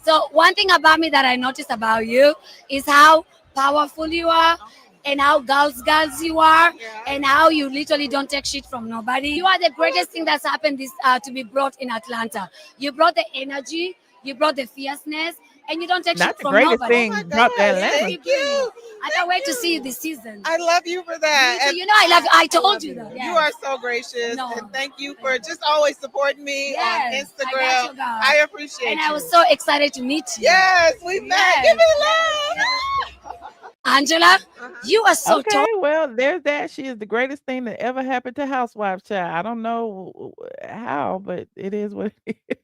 So one thing about me that I noticed about you is how powerful you are and how girls you are and how you literally don't take shit from nobody. You are the greatest thing that's happened to be brought in Atlanta. You brought the energy, you brought the fierceness, and you don't take shit from nobody. Not the greatest thing brought that Atlanta. Thank you. I can't wait to see you this season. I love you for that. And I love you. I told you that. You are so gracious. And thank you for just always supporting me on Instagram. I appreciate and you. I was so excited to meet you. Yes, we met. Give me love. Angela, you are so okay, tall. Well, there's that. She is the greatest thing that ever happened to Housewives, child. I don't know how, but it is what it is.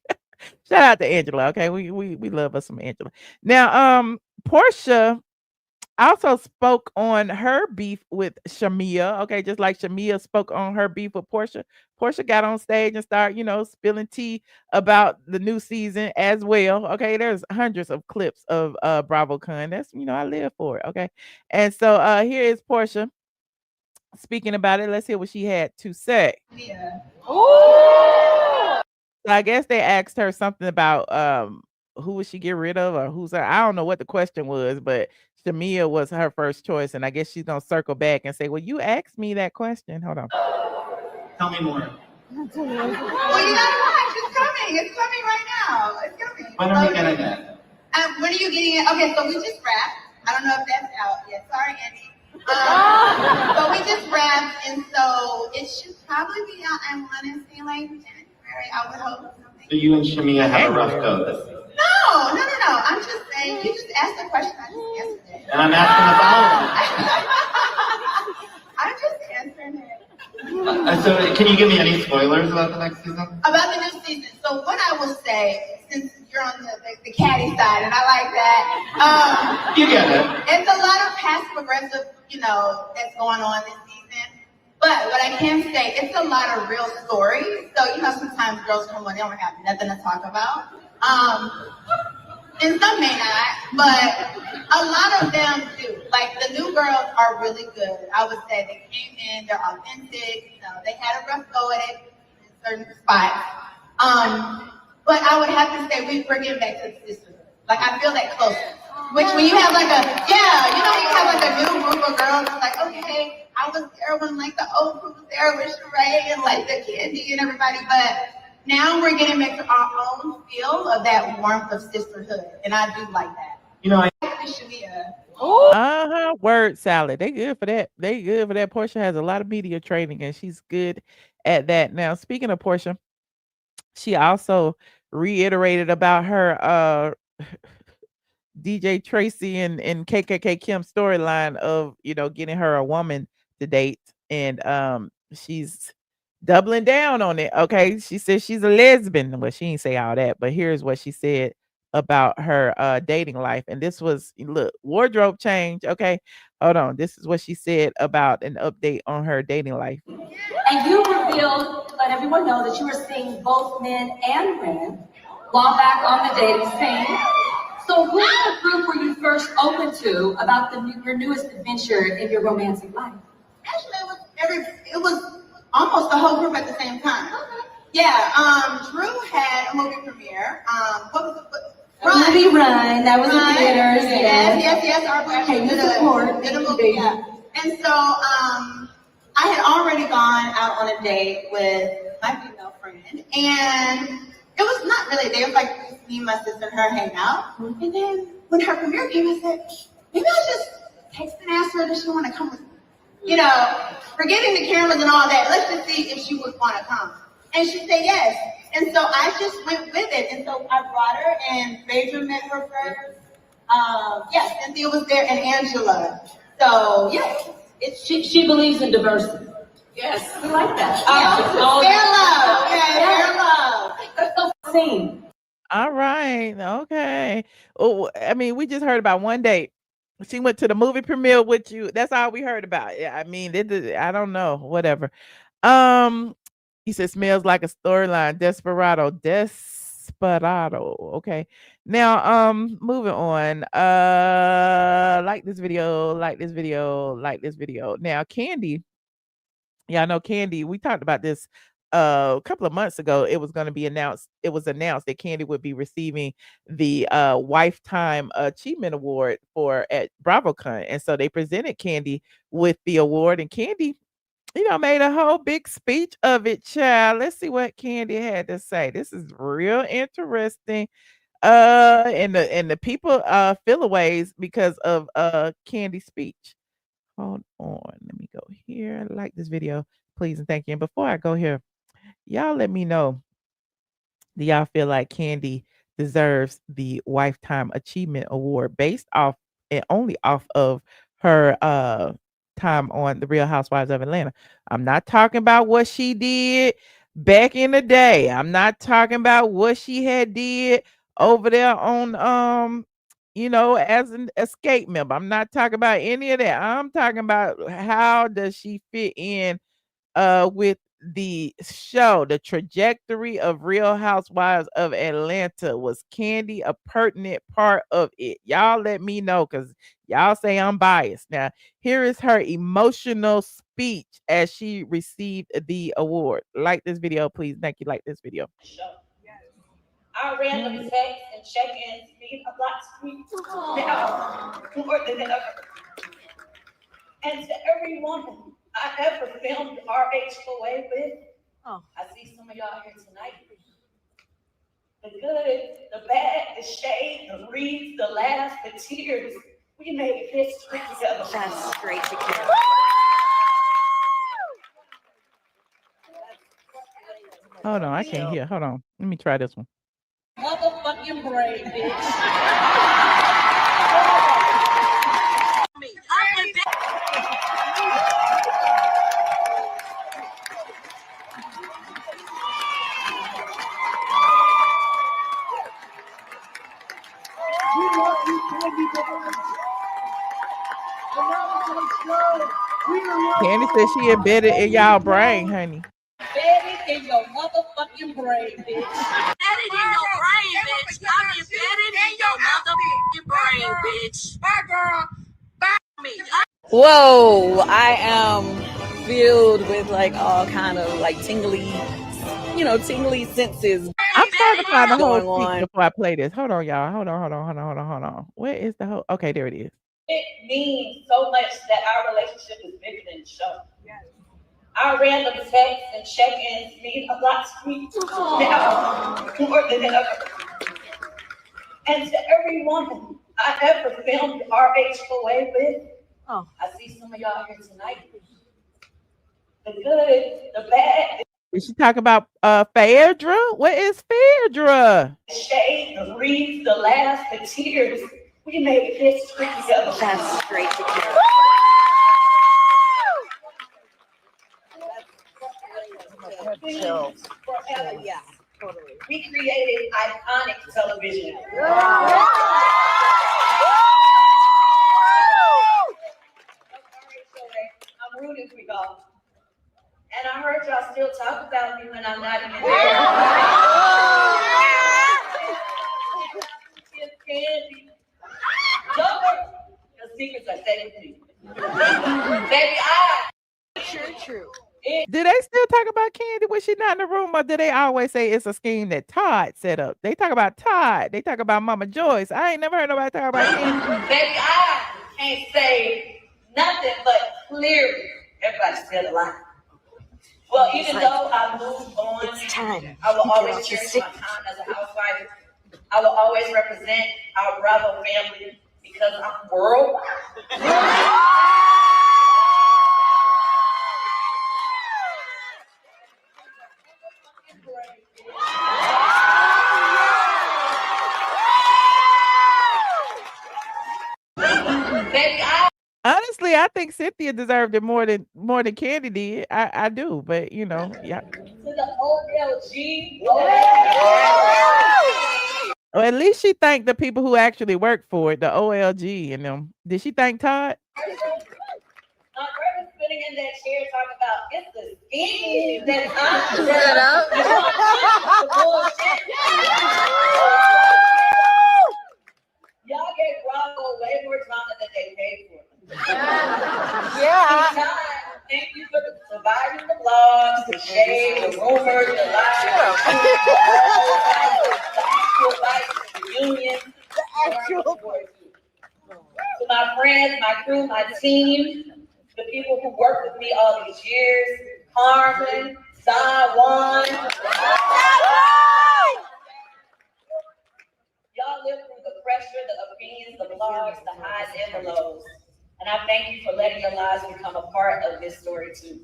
Shout out to Angela. Okay, we love us some Angela. Now, Porsha also spoke on her beef with Shamea. Okay, just like Shamea spoke on her beef with Porsha. Porsha got on stage and started, spilling tea about the new season as well. Okay, there's hundreds of clips of BravoCon. That's I live for it. Okay, and so here is Porsha speaking about it. Let's hear what she had to say. Yeah. So I guess they asked her something about who would she get rid of or who's her. I don't know what the question was, but Shamea was her first choice, and I guess she's gonna circle back and say, "Well, you asked me that question." Hold on. Tell me more. Well, you gotta watch. It's coming. It's coming right now. It's coming. When are we getting it? When are you getting it? Okay, so we just wrapped. I don't know if that's out yet. Sorry, Andy. But we just wrapped, and so it should probably be out. I want to say like January. I would hope. So you and Shamea have a rough go this season. No. I'm just saying. You just asked the question I just answered it. And I'm asking about I'm just answering it. So can you give me any spoilers about the next season? About the new season. So what I will say, since you're on the catty side, and I like that. You get it. It's a lot of passive aggressive, that's going on this season. But what I can say, it's a lot of real stories. So, sometimes girls come on, they don't have nothing to talk about. And some may not, but a lot of them do. Like, the new girls are really good. I would say they came in, they're authentic, they had a rough go at it in certain spots. But I would have to say we're getting back to the sisterhood. Like, I feel that close. Which when you have like you have like a new group of girls, it's like, okay, I was there when like the old group was there with Shereé and like the Kandi and everybody, but now we're getting back to our own feel of that warmth of sisterhood, and I do like that. Shamea. Word salad. They good for that. Porsha has a lot of media training, and she's good at that. Now, speaking of Porsha, she also reiterated about her DJ Tracy and KKK Kim storyline of getting her a woman to date, and she's doubling down on it. Okay, she says she's a lesbian. Well, she didn't say all that, but here's what she said about her dating life. And this was wardrobe change. Okay, hold on. This is what she said about an update on her dating life. And you revealed, let everyone know that you were seeing both men and women while back on the dating scene. So who in the group were you first open to about your newest adventure in your romantic life? Actually, it was almost the whole group at the same time. Yeah, Drew had a movie premiere. What was it? Movie Run. That was in theaters. Yes. Our okay, did a movie. Yeah. And so I had already gone out on a date with my female friend, and it was not really a date. It was like just me, my sister, and her hanging out. And then when her premiere came, I said, maybe I'll just text and ask her, does she want to come with me? Forgetting the cameras and all that, let's just see if she would want to come. And she said yes. And so I just went with it. And so I brought her, and Phaedra met her first. Cynthia was there, and Angela. So, yes. She believes in diversity. Yes, we like that. Fair love. That's so same. All right. Okay. Oh, I mean, we just heard about one date. She went to the movie premiere with you. That's all we heard about. Yeah, I mean, I don't know. Whatever. He said smells like a storyline. Desperado. Okay. Now, moving on. Like this video. Now, Kandi. Yeah, I know Kandi. We talked about this a couple of months ago. It was going to be announced. It was announced that Kandi would be receiving the Wifetime Achievement Award at BravoCon, and so they presented Kandi with the award. And Kandi, made a whole big speech of it, child. Let's see what Kandi had to say. This is real interesting. And the people feel aways because of Kandi's speech. Hold on. Let me go here. Like this video, please and thank you. And before I go here, y'all let me know. Do y'all feel like Kandi deserves the Lifetime Achievement Award based off and only off of her time on The Real Housewives of Atlanta? I'm not talking about what she did back in the day. I'm not talking about what she had did over there on as an escape member. I'm not talking about any of that. I'm talking about how does she fit in with the show, the trajectory of Real Housewives of Atlanta. Was Kandi a pertinent part of it? Y'all let me know, because y'all say I'm biased. Now, here is her emotional speech as she received the award. Like this video, please. Thank you. Like this video. Our random texts and check-ins mean a lot to me now more than ever. And to every woman I ever filmed RHOA with, I see some of y'all here tonight. The good, the bad, the shade, the reads, the laughs, the tears. We made history together. That's great to hear. Hold on, I can't hear. Hold on. Let me try this one. Motherfucking brain, bitch. Kandi said she embedded in y'all brain, honey. Embedded in your motherfucking brain, bitch. Embedded in your brain, bitch. I'm embedded in your motherfucking brain, bitch. Bye, girl. Bye. Me. Whoa, I am filled with like all kind of like tingly senses. I'm trying to find the whole speech before I play this. Hold on, y'all. Hold on. Where is the whole? Okay, there it is. It means so much that our relationship is bigger than the show. Yes. Our random texts and check-ins mean a lot to me now more than ever. And to every woman I ever filmed RHOA with, I see some of y'all here tonight. The good, the bad. Did she talk about Phaedra? What is Phaedra? The shade, the reads, the laughs, the tears. We made history together. That's great to hear. Forever. Yeah, totally. We created iconic television. I'm rooting for y'all. And I heard y'all still talk about me when I'm not even there. Your secrets are safe with me. Baby, True. Do they still talk about Kandi when she's not in the room, or do they always say it's a scheme that Todd set up? They talk about Todd. They talk about Mama Joyce. I ain't never heard nobody talk about Kandi. Baby, I can't say nothing but clearly everybody said a lot. Well, even though I moved on, it's time. I will always cherish my time as a housewife. I will always represent our Bravo family because I'm worldwide. Honestly, I think Cynthia deserved it more than Kandi did. I do, but yeah. To the OLG. Or at least she thanked the people who actually worked for it, the OLG and them. Did she thank Todd? Greg was sitting in that chair talking about it's the scheme that I'm Shut up. Y'all gave Bravo way more drama than they paid for. Yeah. Thank you for surviving the blogs, the shade, the rumors, the lies, the reunions, the actual voice. To my friends, my crew, my team, the people who worked with me all these years, Carmen, Zion. Y'all lived through the pressure, the opinions, the blogs, the highs and the lows. And I thank you for letting your lives become a part of this story too.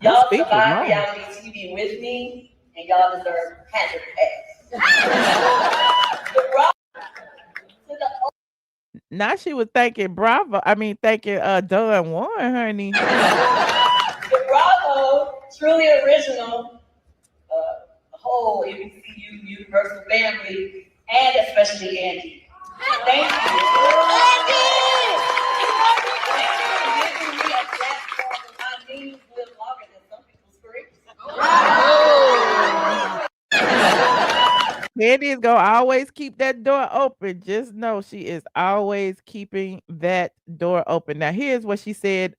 Y'all survived reality TV with me, and y'all deserve hazard pay. Now she was thanking Bravo. I mean, thanking Dawn Warren, honey. The Bravo, truly original, whole MCU Universal family, and especially Andy. Thank you. Andy! Thank you for giving me a platform where my memes live longer than some people's careers. Kandi is gonna always keep that door open. Just know she is always keeping that door open. Now, here's what she said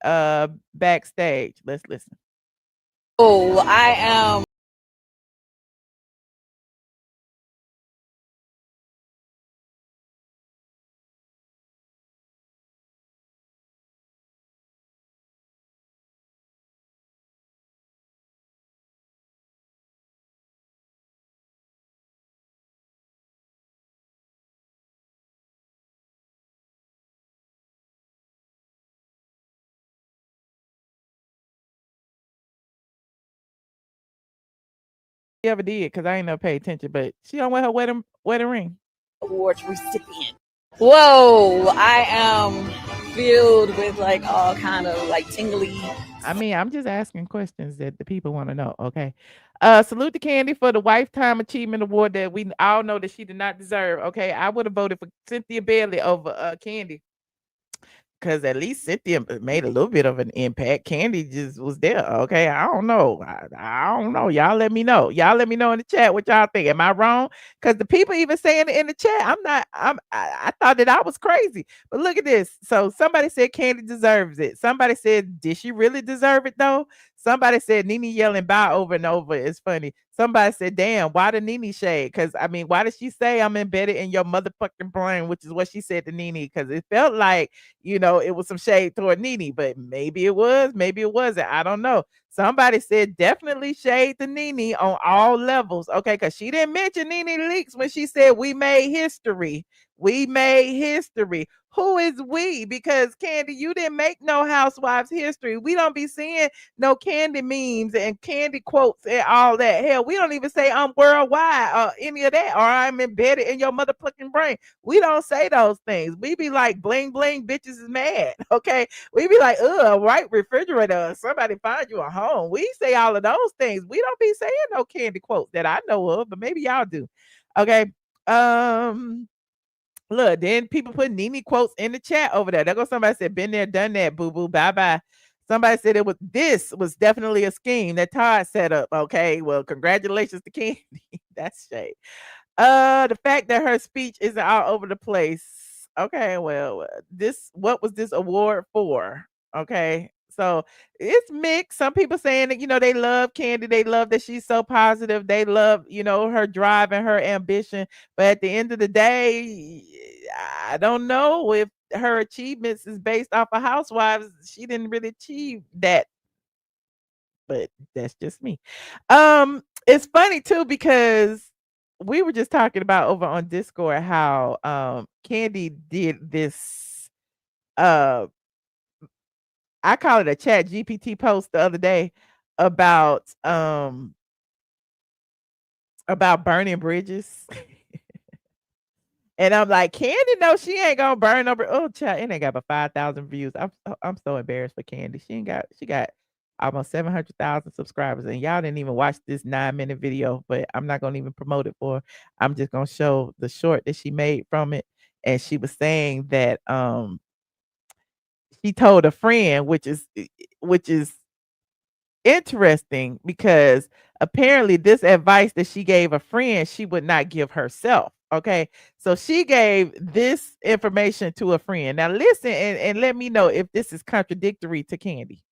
backstage. Let's listen. Oh, I am. She ever did, because I ain't never paid attention, but she don't wear her wedding ring. Awards recipient. Whoa, I am filled with like all kind of like tingly. I mean, I'm just asking questions that the people want to know. Okay. Salute to Kandi for the Lifetime Achievement Award that we all know that she did not deserve. Okay. I would have voted for Cynthia Bailey over Kandi. Because at least Cynthia made a little bit of an impact. Kandi just was there. Okay. I don't know. I don't know. Y'all let me know. Y'all let me know in the chat what y'all think. Am I wrong? Because the people even saying it in the chat, I thought that I was crazy. But look at this. So somebody said Kandi deserves it. Somebody said, did she really deserve it though? Somebody said NeNe yelling bye over and over. It's funny. Somebody said, damn, why the NeNe shade? Because I mean, why did she say I'm embedded in your motherfucking brain? Which is what she said to NeNe. Because it felt like, it was some shade toward NeNe, but maybe it was, maybe it wasn't. I don't know. Somebody said definitely shade to NeNe on all levels. Okay, because she didn't mention NeNe Leakes when she said we made history. We made history. Who is we? Because Kandi, you didn't make no Housewives history. We don't be seeing no Kandi memes and Kandi quotes and all that. Hell, we don't even say I'm worldwide or any of that, or I'm embedded in your motherfucking brain. We don't say those things. We be like bling bling, bitches is mad. Okay, we be like, right refrigerator. Somebody find you a home. We say all of those things. We don't be saying no Kandi quotes that I know of, but maybe y'all do. Okay. Look, then people put NeNe quotes in the chat over there. There goes somebody said, been there, done that, boo boo, bye bye. Somebody said this was definitely a scheme that Todd set up. Okay, well, congratulations to Kandi. That's shade. The fact that her speech isn't all over the place. Okay, well, what was this award for? Okay. So it's mixed. Some people saying that, they love Kandi. They love that she's so positive. They love, her drive and her ambition. But at the end of the day, I don't know if her achievements is based off of Housewives. She didn't really achieve that. But that's just me. It's funny too, because we were just talking about over on Discord how Kandi did this I call it a chat GPT post the other day about burning bridges. And I'm like, Kandi, no, she ain't gonna burn up. Oh, child, it ain't got about 5,000 views. I'm so embarrassed for Kandi. She got almost 700,000 subscribers, and y'all didn't even watch this 9-minute video. But I'm not gonna even promote it for her. I'm just gonna show the short that she made from it, and she was saying that she told a friend, which is interesting because apparently this advice that she gave a friend, she would not give herself. Okay. So she gave this information to a friend. Now listen and let me know if this is contradictory to Kandi.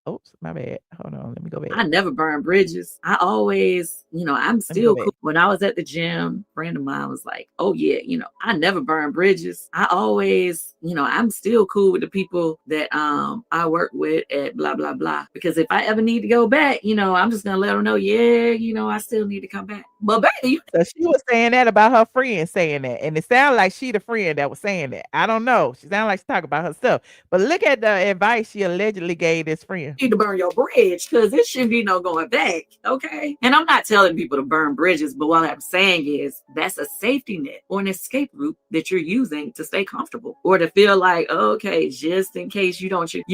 Oops, my bad. Hold on, let me go back. I never burn bridges. I always, I'm still cool. When I was at the gym, a friend of mine was like, oh yeah, I never burn bridges. I always, I'm still cool with the people that I work with at blah, blah, blah. Because if I ever need to go back, I'm just gonna let them know, yeah, I still need to come back. But baby, so she was saying that about her friend saying that. And it sounded like she the friend that was saying that. I don't know. She sounded like she talking about herself. But look at the advice she allegedly gave this friend. need to burn your bridge because it shouldn't be no going back. Okay. And I'm not telling people to burn bridges, but what I'm saying is that's a safety net or an escape route that you're using to stay comfortable or to feel like, okay, just in case you're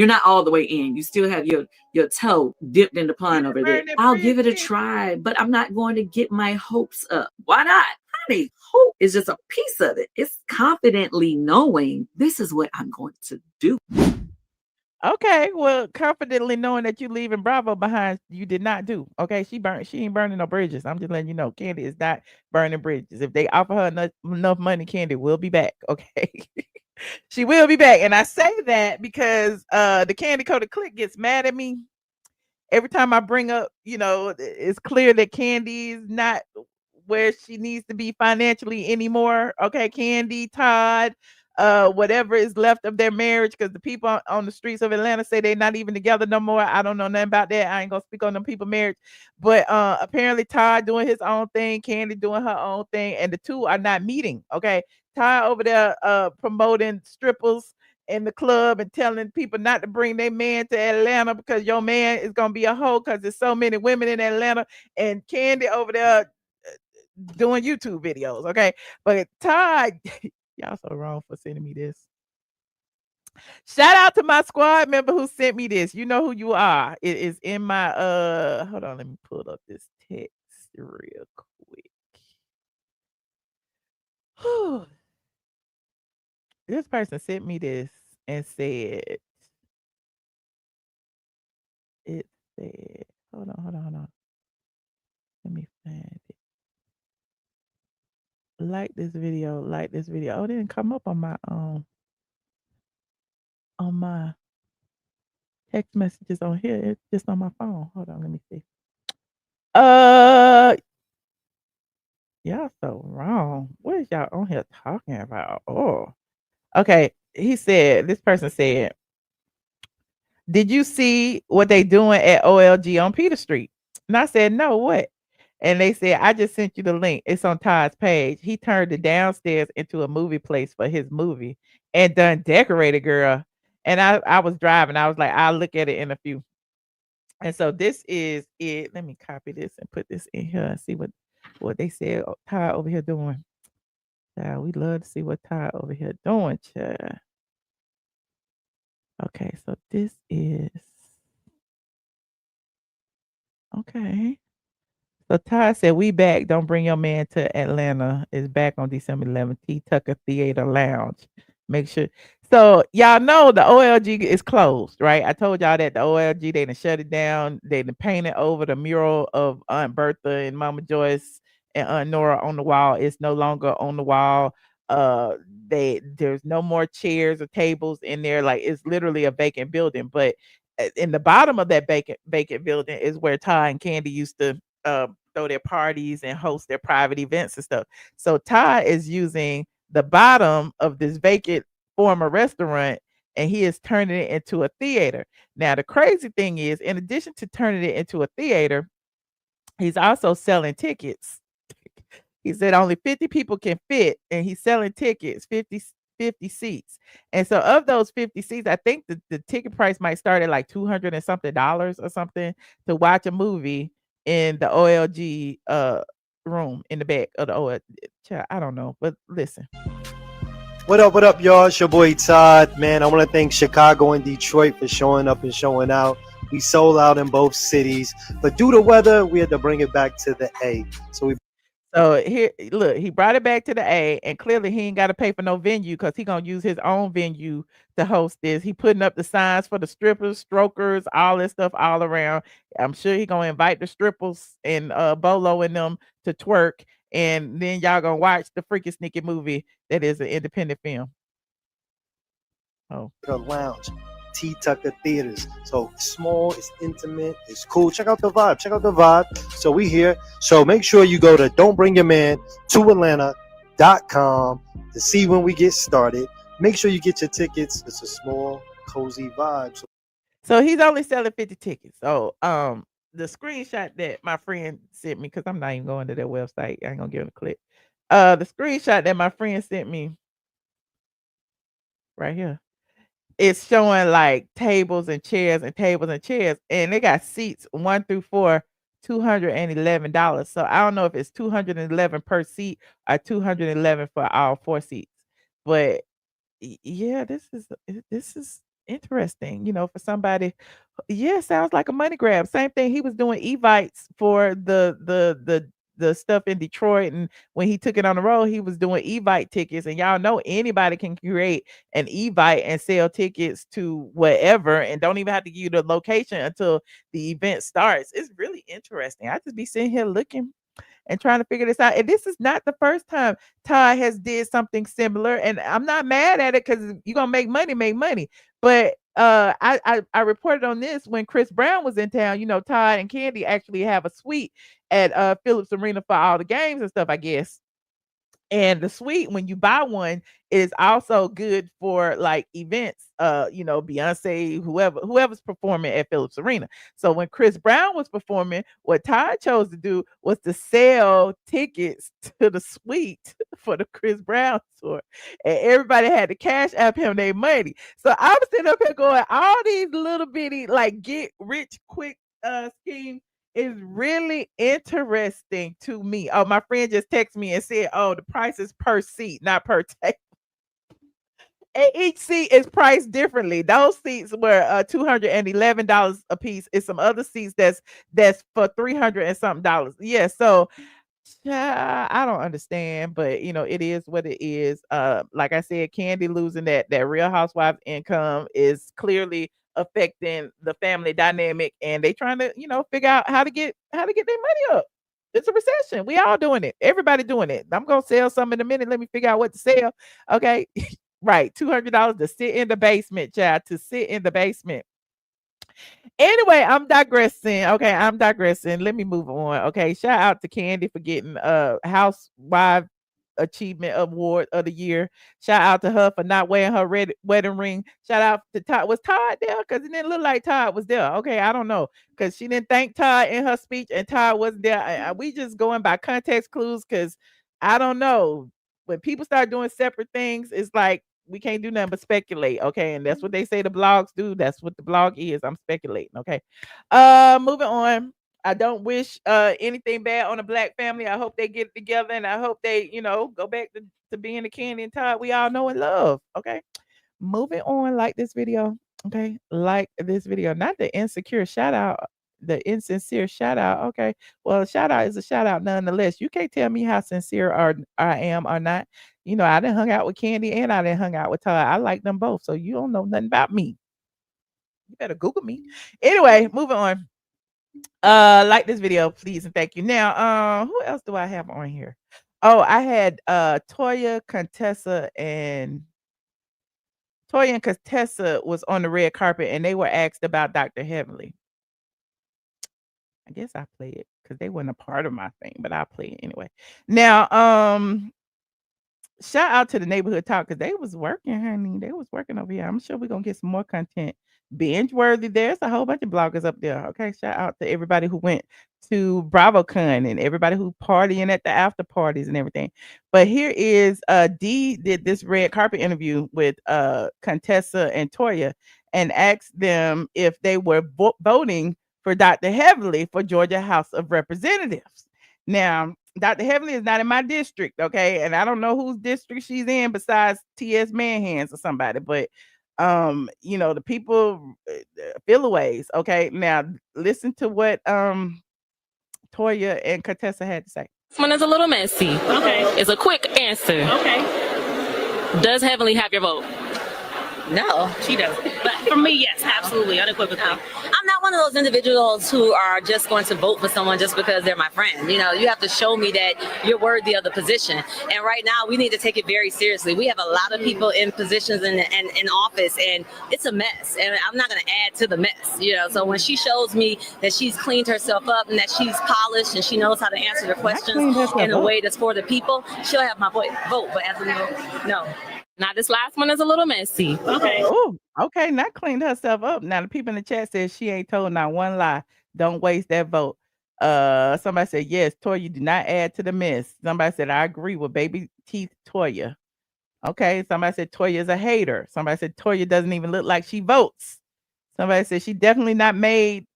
not all the way in. You still have your toe dipped in the pond over there. I'll give it a try, but I'm not going to get my hopes up. Why not? Honey, hope is just a piece of it. It's confidently knowing this is what I'm going to do. Okay, well, confidently knowing that you leaving Bravo behind, you did not do. Okay, she ain't burning no bridges. I'm just letting you know, Kandi is not burning bridges. If they offer her enough money, Kandi will be back. Okay, she will be back, and I say that because the Kandi Coated Clique gets mad at me every time I bring up. It's clear that Kandi is not where she needs to be financially anymore. Okay, Kandi, Todd, whatever is left of their marriage, because the people on the streets of Atlanta say they're not even together no more. I don't know nothing about that. I ain't gonna speak on them people marriage, but apparently Todd doing his own thing, Kandi doing her own thing, and the two are not meeting. Okay, Todd over there promoting strippers in the club and telling people not to bring their man to Atlanta because your man is gonna be a hoe because there's so many women in Atlanta, and Kandi over there doing YouTube videos. Okay, but Todd, y'all so wrong for sending me this. Shout out to my squad member who sent me this. You know who you are. It is in my hold on, let me pull up this text real quick. This person sent me this and said, it said, hold on. Let me find it. Like this video. Oh, it didn't come up on my text messages on here. It's just on my phone. Hold on, let me see. Y'all so wrong. What is y'all on here talking about? Oh, okay. This person said, did you see what they doing at OLG on Peter Street? And I said, no, what? And they said, I just sent you the link. It's on Todd's page. He turned the downstairs into a movie place for his movie and done decorated, girl. And I was driving. I was like, I'll look at it in a few. And so this is it. Let me copy this and put this in here and see what they said Todd over here doing. Child, we love to see what Todd over here doing, child. Okay, so this is okay. So Todd said, we back. Don't bring your man to Atlanta. It's back on December 11th. T. Tucker Theater Lounge. Make sure. So y'all know the OLG is closed, right? I told y'all that the OLG, they done shut it down. They done painted over the mural of Aunt Bertha and Mama Joyce and Aunt Nora on the wall. It's no longer on the wall. There's no more chairs or tables in there. Like, it's literally a vacant building. But in the bottom of that vacant building is where Todd and Kandi used to throw their parties and host their private events and stuff. So Todd is using the bottom of this vacant former restaurant, and he is turning it into a theater. Now, the crazy thing is, in addition to turning it into a theater, he's also selling tickets. He said only 50 people can fit, and he's selling tickets, 50 seats. And so of those 50 seats, I think the ticket price might start at like $200 and something or something to watch a movie in the OLG room in the back of the I don't know, but listen. What up, y'all? It's your boy Todd. Man, I want to thank Chicago and Detroit for showing up and showing out. We sold out in both cities, but due to weather, we had to bring it back to the A. So here, look, he brought it back to the A, and clearly he ain't got to pay for no venue because he gonna use his own venue to host this. He putting up the signs for the strippers, strokers, all this stuff all around. I'm sure he gonna invite the strippers and Bolo and them to twerk, and then y'all gonna watch the freaking sneaky movie that is an independent film. Oh, the lounge, T Tucker Theaters. So small, it's intimate, it's cool. Check out the vibe. So we here. So make sure you go to don'tbringyourman2atlanta.com to see when we get started. Make sure you get your tickets. It's a small, cozy vibe. So he's only selling 50 tickets. So the screenshot that my friend sent me, because I'm not even going to their website. I ain't gonna give him a click. The screenshot that my friend sent me right here. It's showing like tables and chairs, and they got seats 1 through 4, $211. So I don't know if it's $211 per seat or $211 for all 4 seats. But yeah, this is interesting, for somebody. Yeah, sounds like a money grab. Same thing, he was doing evites for the stuff in Detroit, and when he took it on the road, he was doing evite tickets, and y'all know anybody can create an evite and sell tickets to whatever, and don't even have to give you the location until the event starts. It's really interesting. I just be sitting here looking and trying to figure this out. And this is not the first time Todd has did something similar, and I'm not mad at it because you're gonna make money. But I reported on this when Chris Brown was in town. Todd and Kandi actually have a suite at Phillips Arena for all the games and stuff, I guess. And the suite, when you buy one, is also good for like events. Beyonce, whoever's performing at Phillips Arena. So when Chris Brown was performing, what Todd chose to do was to sell tickets to the suite for the Chris Brown tour, and everybody had to cash app him their money. So I was sitting up here going, all these little bitty like get rich quick schemes is really interesting to me. Oh, my friend just texted me and said, oh, the price is per seat, not per table. And each seat is priced differently. Those seats were $211 a piece. It's some other seats that's for $300 and something dollars. Yeah, so I don't understand, but it is what it is. Like I said, Kandi losing that Real Housewives income is clearly affecting the family dynamic, and they trying to figure out how to get their money up. It's a recession. We all doing it. Everybody doing it. I'm gonna sell some in a minute. Let me figure out what to sell. Okay. Right, $200 to sit in the basement, child, to sit in the basement. Anyway, I'm digressing. Okay, I'm digressing. Let me move on. Okay, shout out to Kandi for getting Housewife Achievement Award of the year. Shout out to her for not wearing her red wedding ring. Shout out to Todd. Was Todd there? Because it didn't look like Todd was there. Okay, I don't know, because she didn't thank Todd in her speech, and Todd wasn't there. We just going by context clues, because I don't know. When people start doing separate things, it's like we can't do nothing but speculate. Okay, and that's what they say the blogs do. That's what the blog is. I'm speculating. Okay, moving on. I don't wish anything bad on a Black family. I hope they get it together, and I hope they go back to being the Kandi and Todd we all know and love. Okay, moving on. Like this video. Okay, like this video. Not the insecure shout out, the insincere shout out. Okay, well, a shout out is a shout out nonetheless. You can't tell me how sincere I am or not. I didn't hung out with Kandi and I didn't hung out with Todd. I like them both, so you don't know nothing about me. You better Google me. Anyway, moving on. Like this video, please and thank you. Now, who else do I have on here? Oh, I had Toya Contessa, and Toya and Contessa was on the red carpet, and they were asked about Dr. Heavenly. I guess I play it because they weren't a part of my thing, but I'll play it anyway. Now, shout out to the neighborhood talk, because they was working, honey. They was working over here. I'm sure we're gonna get some more content. Binge worthy. There's a whole bunch of bloggers up there. Okay, shout out to everybody who went to BravoCon and everybody who partying at the after parties and everything. But here is D did this red carpet interview with Contessa and Toya, and asked them if they were voting for Dr. Heavenly for Georgia House of Representatives. Now, Dr. Heavenly is not in my district, okay? And I don't know whose district she's in besides T.S. Manhands or somebody, but you know, the people feel aways, okay? Now, listen to what Toya and Contessa had to say. This one is a little messy. Okay. It's a quick answer. Okay. Does Heavenly have your vote? No, she doesn't. But for me, yes, absolutely, unequivocally. I'm not one of those individuals who are just going to vote for someone just because they're my friend. You know, you have to show me that you're worthy of the position. And right now, we need to take it very seriously. We have a lot of people in positions and in office, and it's a mess. And I'm not going to add to the mess, you know. So when she shows me that she's cleaned herself up and that she's polished and she knows how to answer the questions in a way that's for the people, she'll have my vote. But as a no. Now, this last one is a little messy. Okay. Oh, okay. Not cleaned herself up. Now, the people in the chat said she ain't told not one lie. Don't waste that vote. Somebody said, yes, Toya, do not add to the mess. Somebody said, I agree with baby teeth Toya. Okay. Somebody said Toya is a hater. Somebody said Toya doesn't even look like she votes. Somebody said she definitely not made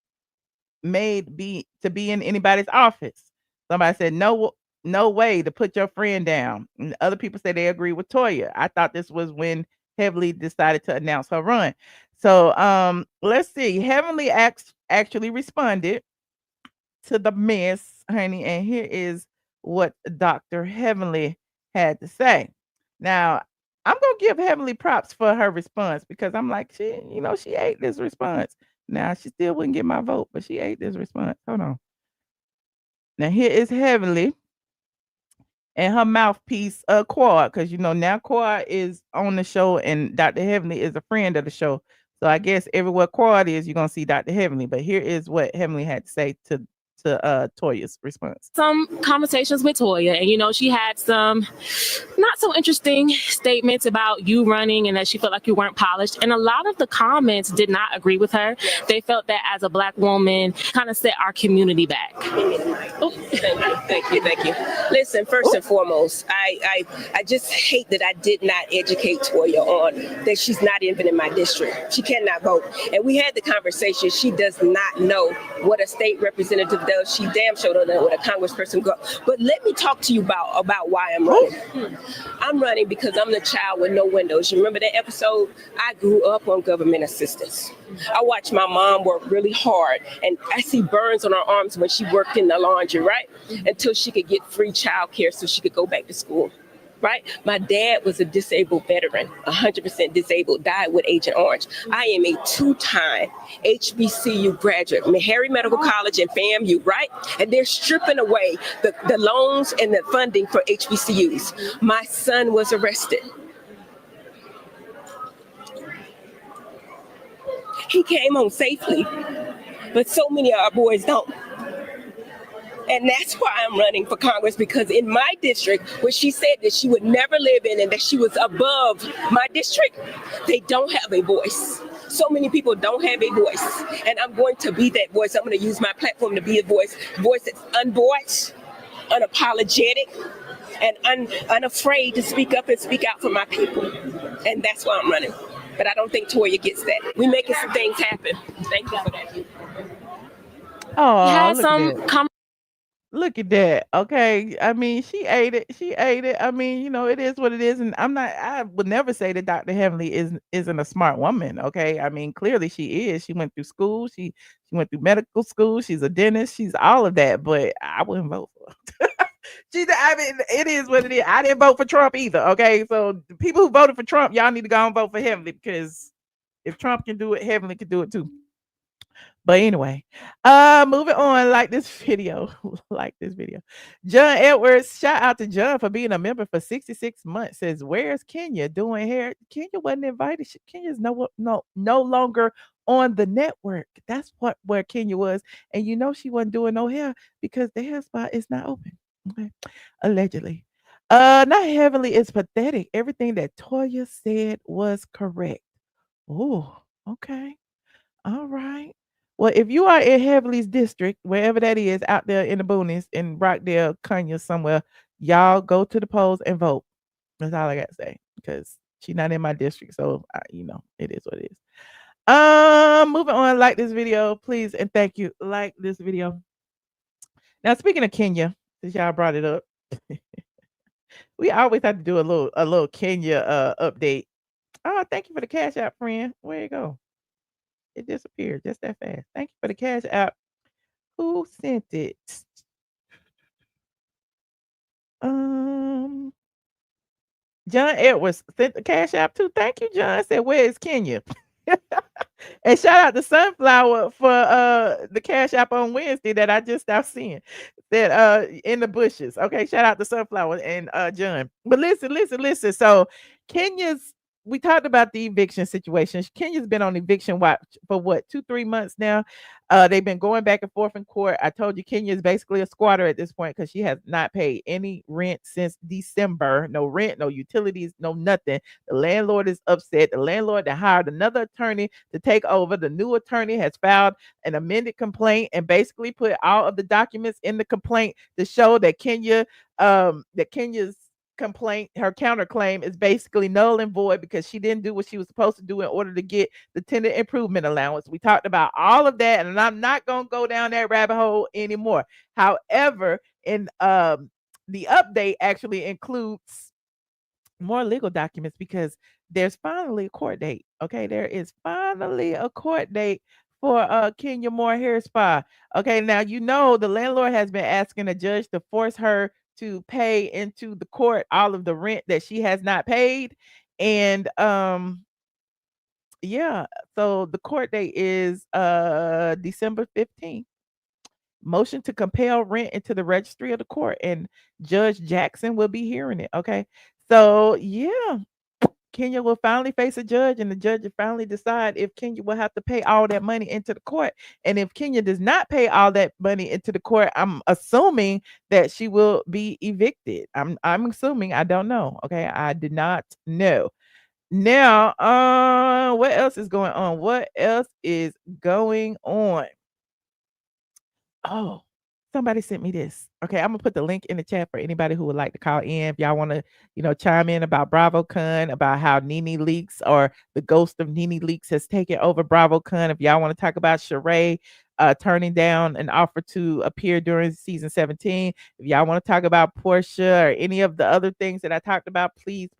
to be in anybody's office. Somebody said no way to put your friend down. And other people say they agree with Toya. I thought this was when Heavenly decided to announce her run. So let's see. Heavenly actually responded to the mess, honey, and here is what Dr. Heavenly had to say. Now, I'm gonna give Heavenly props for her response because I'm like, she ate this response. Now she still wouldn't get my vote, but she ate this response. Hold on. Now here is Heavenly and her mouthpiece, Quad, because now Quad is on the show and Dr. Heavenly is a friend of the show. So I guess everywhere Quad is, you're gonna see Dr. Heavenly. But here is what Heavenly had to say to Toya's response. Some conversations with Toya, and she had some not so interesting statements about you running and that she felt like you weren't polished. And a lot of the comments did not agree with her. They felt that as a Black woman, kind of set our community back. Oh, thank you. Listen, first and foremost, I just hate that I did not educate Toya on that she's not even in my district. She cannot vote. And we had the conversation. She does not know what a state representative does. She damn sure don't know what a congressperson goes. But let me talk to you about why I'm running. I'm running because I'm the child with no windows. You remember that episode? I grew up on government assistance. I watched my mom work really hard, and I see burns on her arms when she worked in the laundry, right? Until she could get free child care so she could go back to school. Right? My dad was a disabled veteran, 100% disabled, died with Agent Orange. I am a 2-time HBCU graduate, Meharry Medical College and FAMU, right? And they're stripping away the loans and the funding for HBCUs. My son was arrested. He came home safely, but so many of our boys don't. And that's why I'm running for Congress, because in my district, where she said that she would never live in and that she was above my district, they don't have a voice. So many people don't have a voice. And I'm going to be that voice. I'm going to use my platform to be a voice that's unvoiced, unapologetic, and unafraid to speak up and speak out for my people. And that's why I'm running. But I don't think Toya gets that. We're making some things happen. Thank you for that. Oh, look at that. Okay. I mean, she ate it. I mean, it is what it is. And I would never say that Dr. Heavenly isn't a smart woman. Okay. I mean, clearly she is. She went through school. She went through medical school. She's a dentist. She's all of that, but I wouldn't vote for her. It is what it is. I didn't vote for Trump either. Okay. So the people who voted for Trump, y'all need to go and vote for Heavenly, because if Trump can do it, Heavenly can do it too. But anyway, moving on, like this video. John Edwards, shout out to John for being a member for 66 months. Says, where's Kenya doing hair? Kenya wasn't invited. Kenya's no longer on the network. That's where Kenya was. And she wasn't doing no hair because the hair spot is not open. Okay. Allegedly. Not Heavenly is pathetic. Everything that Toya said was correct. Oh, okay. All right. Well, if you are in Heavenly's district, wherever that is, out there in the boonies, in Rockdale, Kenya, somewhere, y'all go to the polls and vote. That's all I got to say, because she's not in my district. So, it is what it is. Moving on, like this video, please, and thank you. Like this video. Now, speaking of Kenya, since y'all brought it up. We always have to do a little Kenya update. Oh, thank you for the cash app, friend. Where you go? It disappeared just that fast. Thank you for the cash app. Who sent it? John Edwards sent the cash app too. Thank you, John. Said, where is Kenya? And shout out to Sunflower for the cash app on Wednesday that I just stopped seeing. That in the bushes. Okay, shout out to Sunflower and John. But listen. So we talked about the eviction situation. Kenya's been on eviction watch for what, 2-3 months now. They've been going back and forth in court. I told you Kenya is basically a squatter at this point because she has not paid any rent since December. No rent, no utilities, no nothing. The landlord is upset. The landlord that hired another attorney to take over. The new attorney has filed an amended complaint and basically put all of the documents in the complaint to show that Kenya's complaint, her counterclaim, is basically null and void because she didn't do what she was supposed to do in order to get the tenant improvement allowance. We talked about all of that, and I'm not going to go down that rabbit hole anymore. However, in the update actually includes more legal documents because there's finally a court date. Okay, there is finally a court date for Kenya Moore Hair Spa. Okay, now the landlord has been asking a judge to force her to pay into the court all of the rent that she has not paid. And yeah, so the court date is December 15th. Motion to compel rent into the registry of the court, and Judge Jackson will be hearing it. Okay, so yeah, Kenya will finally face a judge, and the judge will finally decide if Kenya will have to pay all that money into the court. And if Kenya does not pay all that money into the court, I'm assuming that she will be evicted. I'm assuming. I don't know. Okay, I did not know. Now, what else is going on? What else is going on? Oh, somebody sent me this. Okay, I'm gonna put the link in the chat for anybody who would like to call in. If y'all want to, chime in about BravoCon, about how NeNe Leakes or the ghost of NeNe Leakes has taken over BravoCon. If y'all want to talk about Shereé turning down an offer to appear during season 17. If y'all want to talk about Porsha or any of the other things that I talked about, please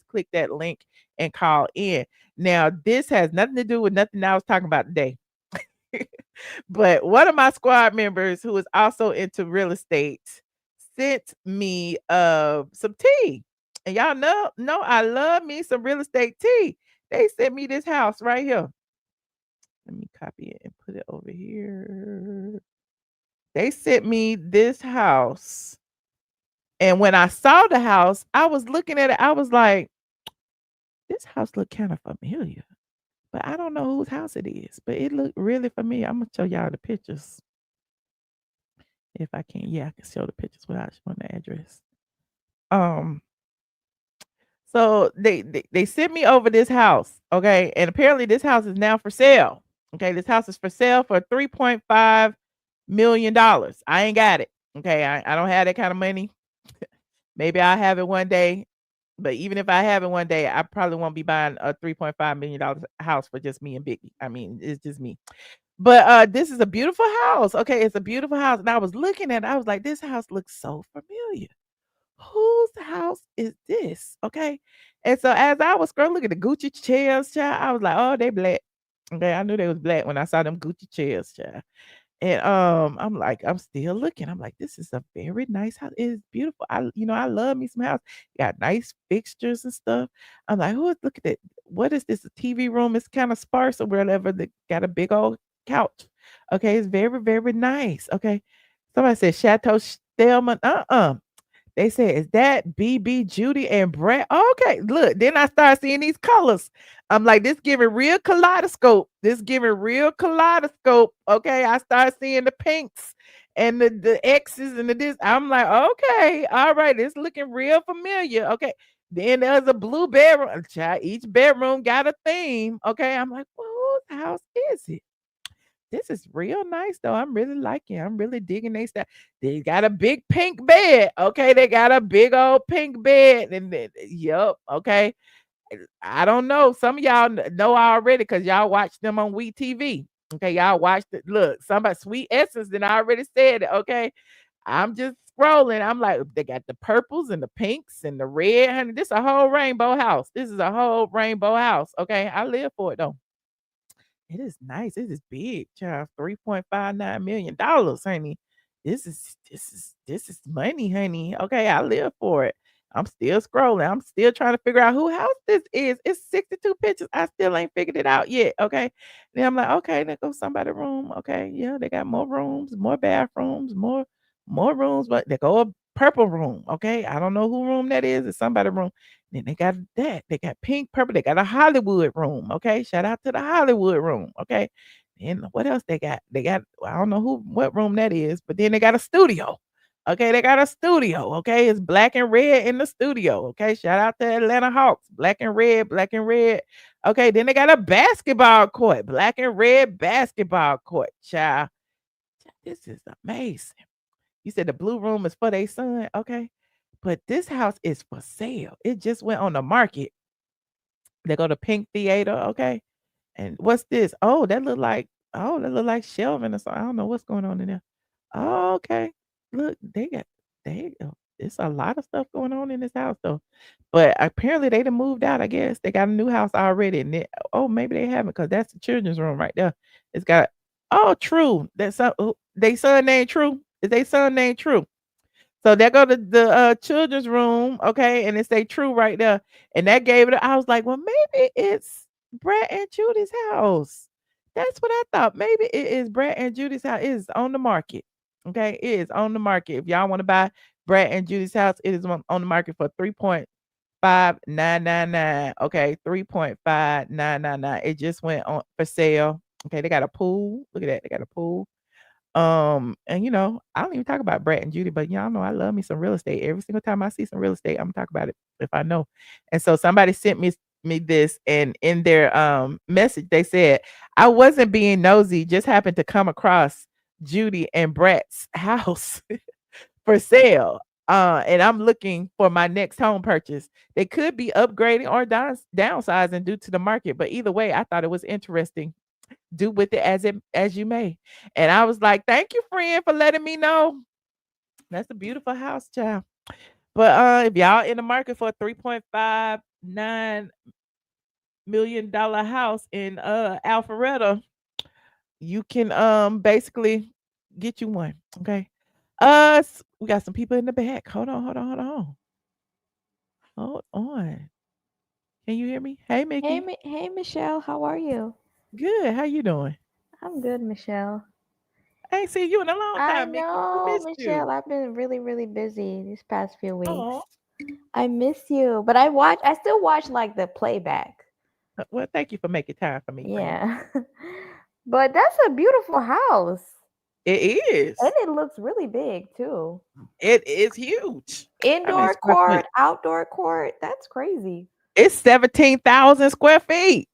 click that link and call in. Now, this has nothing to do with nothing I was talking about today. But one of my squad members who is also into real estate sent me some tea. And y'all know I love me some real estate tea. They sent me this house right here. Let me copy it and put it over here. They sent me this house. And when I saw the house, I was looking at it. I was like, this house looked kind of familiar. But I don't know whose house it is. But it looked really familiar. I'm going to show y'all the pictures. If I can. Yeah, I can show the pictures without showing the address. So they sent me over this house. Okay. And apparently this house is now for sale. Okay. This house is for sale for $3.5 million. I ain't got it. Okay. I don't have that kind of money. Maybe I'll have it one day. But even if I have it one day, I probably won't be buying a $3.5 million house for just me and Vicki. I mean, it's just me. But this is a beautiful house. Okay, it's a beautiful house. And I was looking at it, I was like, this house looks so familiar. Whose house is this? Okay. And so as I was scrolling, look at the Gucci chairs, child, I was like, oh, they black. Okay, I knew they was black when I saw them Gucci chairs, child. And I'm like, I'm still looking. I'm like, this is a very nice house. It's beautiful. I love me some house. Got nice fixtures and stuff. I'm like, look at it. What is this? A TV room? It's kind of sparse or whatever. They got a big old couch. Okay, it's very, very nice. Okay. Somebody said Chateau Stelman. They said, is that BB, Judy, and Brett? Okay, look, then I start seeing these colors. I'm like, this giving real kaleidoscope. Okay, I start seeing the pinks and the X's and the this. I'm like, okay, all right, it's looking real familiar. Okay, then there's a blue bedroom. Child, each bedroom got a theme. Okay, I'm like, well, whose house is it? This is real nice though. I'm really liking it. I'm really digging they stuff. They got a big pink bed. Okay, they got a big old pink bed. And yep, okay. I don't know. Some of y'all know already because y'all watch them on WeTV. Okay, y'all watched it. Look, somebody Sweet Essence, then I already said it. Okay. I'm just scrolling. I'm like, they got the purples and the pinks and the red, honey. This a whole rainbow house. This is a whole rainbow house. Okay, I live for it though. It is nice. It is big, child. $3.59 million, honey. This is money, honey. Okay, I live for it. I'm still scrolling. I'm still trying to figure out who house this is. It's 62 pictures. I still ain't figured it out yet. Okay. Then I'm like, okay, there goes somebody's room. Okay, yeah, they got more rooms, more bathrooms, more rooms, but they go a purple room. Okay. I don't know who room that is. It's somebody's room. Then they got that. They got pink, purple. They got a Hollywood room. Okay. Shout out to the Hollywood room. Okay. And what else they got? They got, I don't know what room that is, but then they got a studio. Okay, they got a studio. Okay, it's black and red in the studio. Okay, shout out to Atlanta Hawks. Black and red, black and red. Okay, then they got a basketball court, black and red basketball court. Child, this is amazing. You said the blue room is for their son. Okay, but this house is for sale. It just went on the market. They go to Pink Theater. Okay, and what's this? That look like shelving or something. I don't know what's going on in there. Oh, okay. Look, it's a lot of stuff going on in this house though. But apparently they done moved out, I guess. They got a new house already. And maybe they haven't, because that's the children's room right there. It's got True. That's they son named True. Is they son named True? So they go to the children's room, okay, and it say True right there. And that gave it. I was like, well, maybe it's Brett and Judy's house. That's what I thought. Maybe it is Brett and Judy's house. It is on the market. Okay, it is on the market. If y'all want to buy Brett and Judy's house, it is on the market for 3.5999. Okay, 3.5999. It just went on for sale. Okay, they got a pool. Look at that. They got a pool. And I don't even talk about Brett and Judy, but y'all know I love me some real estate. Every single time I see some real estate, I'm gonna talk about it if I know. And so somebody sent me this, and in their message they said, I wasn't being nosy, just happened to come across Judy and Brett's house for sale. And I'm looking for my next home purchase. They could be upgrading or downsizing due to the market, but either way, I thought it was interesting. Do with it as you may. And I was like, thank you, friend, for letting me know. That's a beautiful house, child. But if y'all in the market for a $3.59 million house in Alpharetta, you can basically get you one. Okay. We got some people in the back. Hold on. Hold on. Can you hear me? Hey, Mickey. Hey, Michelle. How are you? Good. How you doing? I'm good, Michelle. I ain't seen you in a long I time, Mickey. know, Missed Michelle. you. I've been really, really busy these past few weeks. Aw. I miss you, but I still watch like the playback. Well, thank you for making time for me, friend. Yeah. But that's a beautiful house. It is. And it looks really big too. It is huge. Indoor square court, feet? outdoor court. That's crazy. It's 17,000 square feet.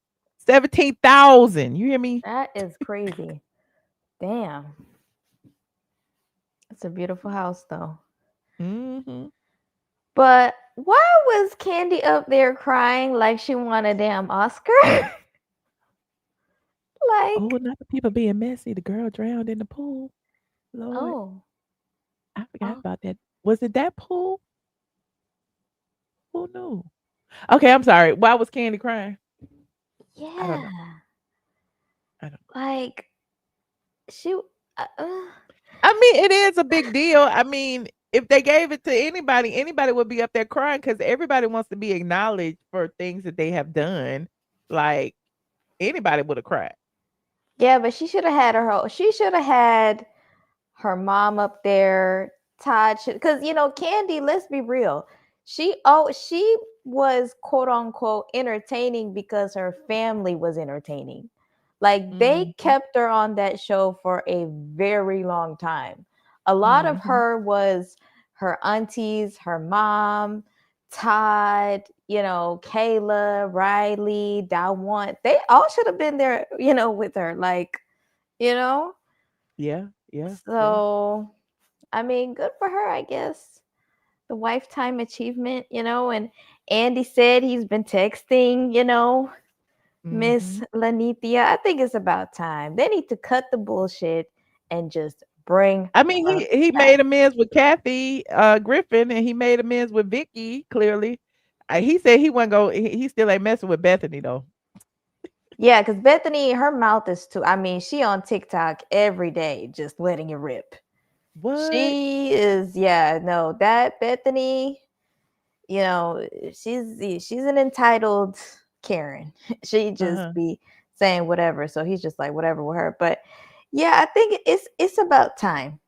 17,000. You hear me? That is crazy. Damn. It's a beautiful house though. Mm-hmm. But why was Kandi up there crying like she won a damn Oscar? Oh, not the people being messy. The girl drowned in the pool. Lord. I forgot about that. Was it that pool? Who knew? Okay, I'm sorry. Why was Kandi crying? Yeah. I don't know. Like she I mean, it is a big deal. I mean, if they gave it to anybody would be up there crying, because everybody wants to be acknowledged for things that they have done. Like, anybody would have cried. Yeah, but she should have had her mom up there, Todd, because Kandi, let's be real. She was quote unquote entertaining because her family was entertaining. Like they kept her on that show for a very long time. A lot of her was her aunties, her mom, Todd, Kayla, Riley, Dawan. They all should have been there, with her. Like, Yeah. So, I mean, good for her, I guess. The Wifetime achievement, and Andy said he's been texting, Miss Lanithia. I think it's about time. They need to cut the bullshit and just Bring. I mean, her he back. made amends with Kathy Griffin, and he made amends with Vicki. Clearly, he said he wasn't go. He still ain't messing with Bethany though. Yeah, because Bethany, her mouth is too. I mean, she on TikTok every day, just letting it rip. What? She is. Yeah, no, that Bethany. You know, she's an entitled Karen. She just Uh-huh. be saying whatever. So he's just like whatever with her. But yeah, I think it's about time.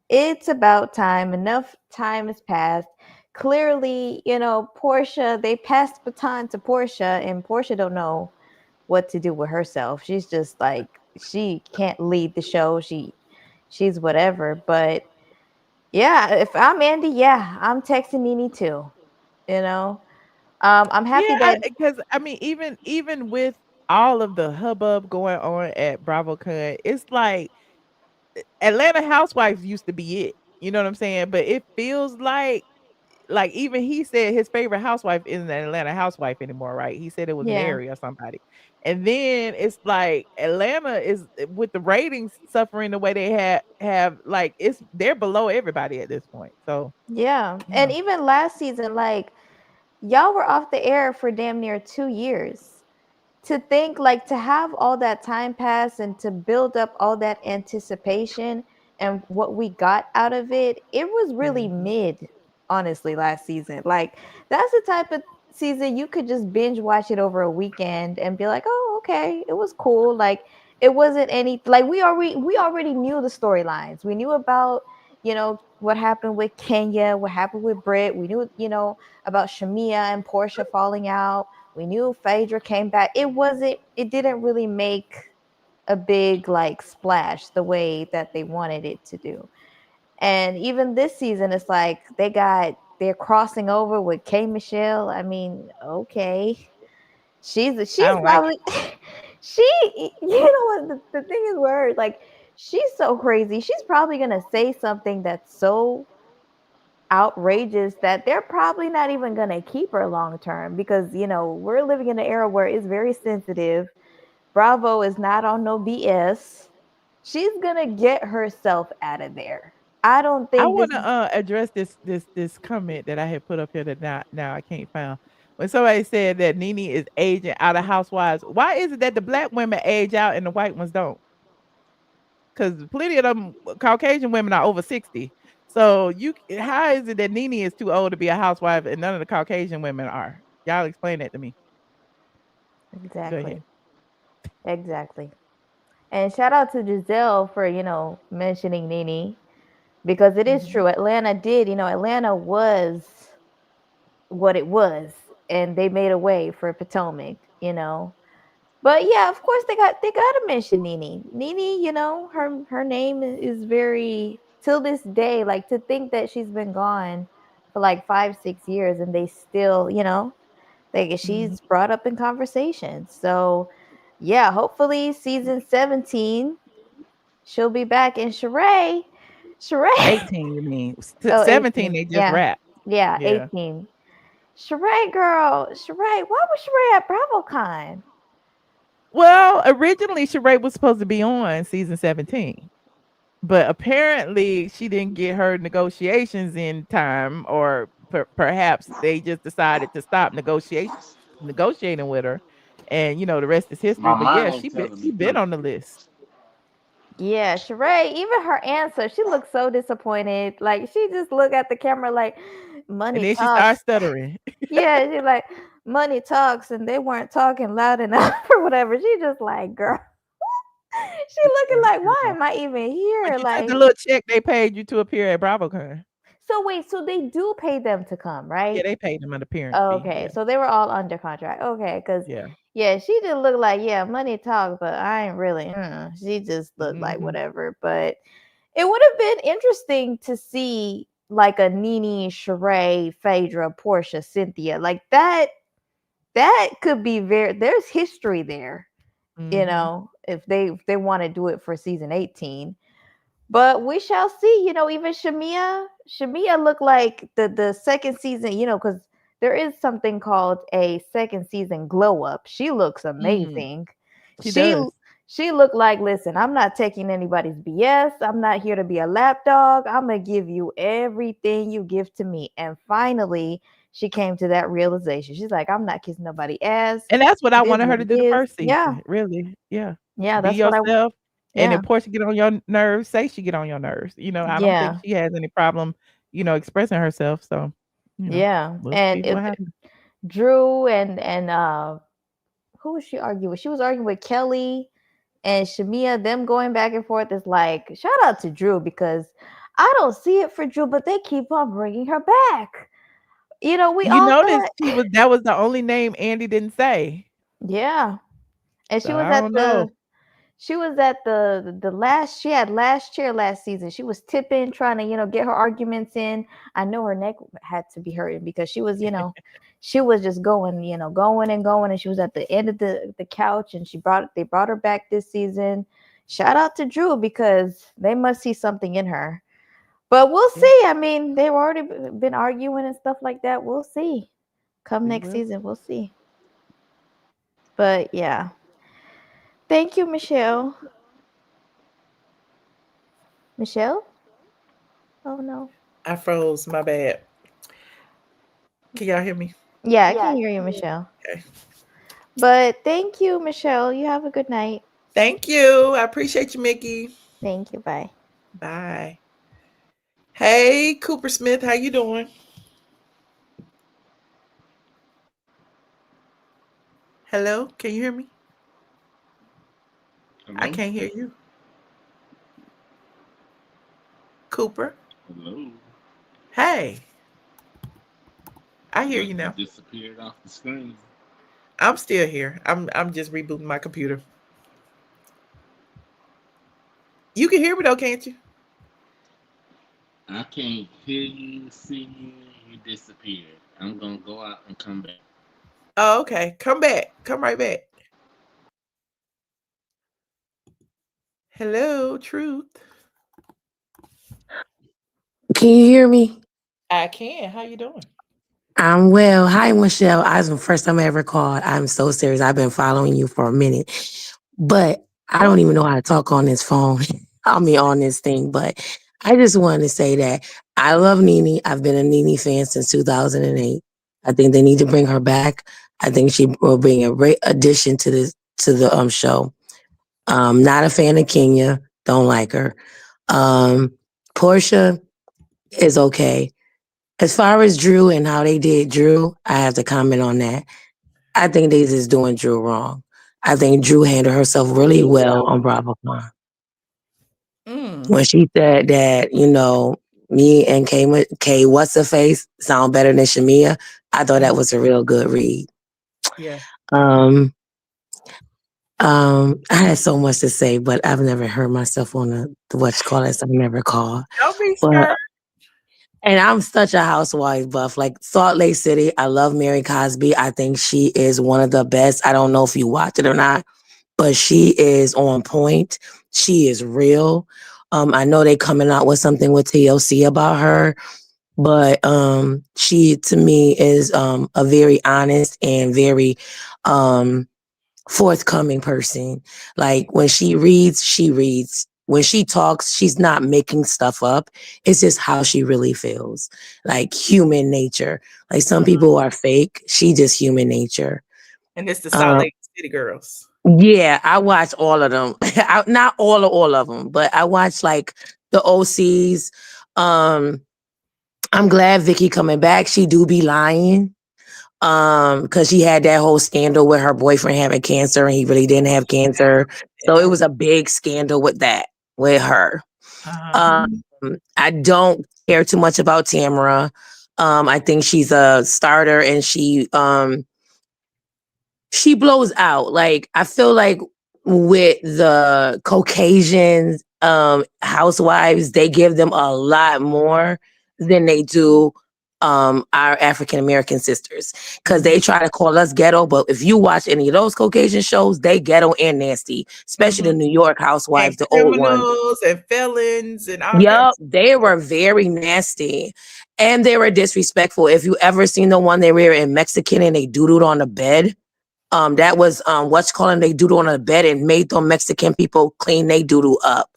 It's about time. Enough time has passed. Clearly, you know, Porsha, they passed the baton to Porsha, and Porsha don't know what to do with herself. She's just like she can't lead the show. She's whatever. But yeah, if I'm Andy, yeah, I'm texting NeNe too. You know, I'm happy Yeah, that because I mean, even with all of the hubbub going on at BravoCon, it's like Atlanta Housewives used to be it. You know what I'm saying? But it feels like even he said his favorite housewife isn't an Atlanta housewife anymore, right? He said it was yeah, Mary or somebody. And then it's like Atlanta is with the ratings suffering the way they have like they're below everybody at this point. So yeah. yeah. And even last season, like y'all were off the air for damn near 2 years. To think like to have all that time pass and to build up all that anticipation and what we got out of it, it was really Mhm. mid, honestly, last season. Like that's the type of season you could just binge watch it over a weekend and be like, oh, okay, it was cool. Like it wasn't any like we already knew the storylines. We knew about, you know, what happened with Kenya, what happened with Britt. We knew, you know, about Shamea and Porsha falling out. We knew Phaedra came back. It didn't really make a big like splash the way that they wanted it to do. And even this season, it's like they're crossing over with K Michelle. I mean, okay. I She's don't like it. probably she you know what the thing is where like she's so crazy. She's probably gonna say something that's so outrageous that they're probably not even going to keep her long term because you know we're living in an era where it's very sensitive. Bravo is not on no BS. She's gonna get herself out of there. I don't I think this want to is address this comment that I had put up here that now I can't find. When somebody said that NeNe is aging out of housewives, why is it that the black women age out and the white ones don't? Because plenty of them Caucasian women are over 60. So how is it that NeNe is too old to be a housewife and none of the Caucasian women are? Y'all explain that to me. Go ahead. exactly. And shout out to Gizelle for you know mentioning NeNe because it is Mhm. true. Atlanta was what it was, and they made a way for Potomac. You know, but yeah, of course they gotta mention NeNe. NeNe, you know, her name is very till this day. Like to think that she's been gone for like 5-6 years and they still, you know, like Mhm. she's brought up in conversation. So yeah, hopefully season 17 she'll be back. And Shereé, 18, you mean. oh 17 18, they just yeah, wrapped. yeah, Yeah. 18. Shereé, why was Shereé at BravoCon? Well, originally Shereé was supposed to be on season 17. But apparently she didn't get her negotiations in time, or perhaps they just decided to stop negotiating with her, and the rest is history. My But yeah, mind ain't telling she me been three. on the list. Yeah, Shereé, even her answer, she looked so disappointed. Like she just looked at the camera like And money then she talks. started stuttering. Yeah, she like money talks and they weren't talking loud enough or whatever. She just like, girl. She looking like, why am I even But here? you took the Like, little check they paid you to appear at BravoCon. so wait, so they do pay them to come, Yeah, right? they paid them an appearance fee. Okay, Yeah. so they were all under contract. Okay, because Yeah. yeah, she did look like yeah, money talks, but I ain't really. She just looked like Mhm. whatever. But it would have been interesting to see like a NeNe, Shereé, Phaedra, Porsha, Cynthia, like that. That could be very. There's history there, you Mhm. know, if they want to do it for season 18. But we shall see. You know, even Shamea looked like the second season. You know, because there is something called a second season glow up. She looks Mm. amazing. She She does. She looked like, listen, I'm not taking anybody's BS. I'm not here to be a lapdog. I'm going to give you everything you give to me. And finally, she came to that realization. She's like, I'm not kissing nobody's ass. And that's what I It is wanted her what to it do the is. first season. Yeah. Really. Yeah. Yeah, Be that's what I yourself. And yeah. if Porsha get on your nerves, say she get on your nerves. You know, I don't think Yeah. she has any problem, you know, expressing herself. So, you know, Yeah. we'll see And what happens. Drew and who was she arguing with? She was arguing with Kelli and Shamea. Them going back and forth is like, shout out to Drew, because I don't see it for Drew, but they keep on bringing her back. You know, we You all noticed thought, that was the only name Andy didn't say. yeah. And So she was I don't know. the last, she had last chair last season. She was tipping, trying to, you know, get her arguments in. I know her neck had to be hurting because she was, you know, she was just going, you know, going and going, and she was at the end of the couch, and they brought her back this season. Shout out to Drew, because they must see something in her. But we'll see. I mean, they've already been arguing and stuff like that. We'll see. Come next season, we'll see. But yeah. Thank you, Michelle. Michelle? Oh no. I froze. My bad. Can y'all hear me? Yeah, I can hear you, Michelle. Okay. But thank you, Michelle. You have a good night. Thank you. I appreciate you, Mickey. Thank you. Bye. Bye. Hey, Cooper Smith, how you doing? Hello, can you hear me? I can't hear you. Cooper? Hello. Hey. I hear you now. Disappeared off the screen. I'm still here. I'm just rebooting my computer. You can hear me though, can't you? I can't hear you, see you. You disappeared. I'm gonna go out and come back. Oh, okay. Come back. Come right back. Hello, Truth. Can you hear me? I can. How you doing? I'm well. Hi, Michelle. I was the first time I ever called. I'm so serious. I've been following you for a minute, but I don't even know how to talk on this phone. I mean, on this thing. But I just wanted to say that I love NeNe. I've been a NeNe fan since 2008. I think they need to bring her back. I think she will bring a great addition to the show. Not a fan of Kenya. Don't like her. Porsha is okay. As far as Drew and how they did Drew, I have to comment on that. I think they just doing Drew wrong. I think Drew handled herself really well on BravoCon. When she said that, you know, me and K what's her face sound better than Shamea, I thought that was a real good read. Yeah. I had so much to say, but I've never heard myself on the what you call it, so I never call. Don't be scared. And I'm such a housewife buff. Like Salt Lake City, I love Mary Cosby. I think she is one of the best. I don't know if you watch it or not, but she is on point. She is real. I know they coming out with something with TLC about her, but she to me is a very honest and very forthcoming person. Like when she reads, she reads. When she talks, she's not making stuff up. It's just how she really feels. Like human nature. Like some people are fake. She just human nature. And it's the Salt Lake City girls. Yeah, I watch all of them. Not all of them, but I watch like the OCs. I'm glad Vicki coming back. She do be lying. Because she had that whole scandal with her boyfriend having cancer and he really didn't have cancer. So it was a big scandal with her. I don't care too much about Tamara. I think she's a starter and she blows out. Like I feel like with the Caucasian housewives, they give them a lot more than they do our African-American sisters, because they try to call us ghetto, but if you watch any of those Caucasian shows, they ghetto and nasty, especially the New York housewives, the old ones. And felons and all Yup, they were very nasty and they were disrespectful. If you ever seen the one they were in Mexican and they doodled on the bed, That was what's calling they doodle on a bed and made them Mexican people clean they doodle up.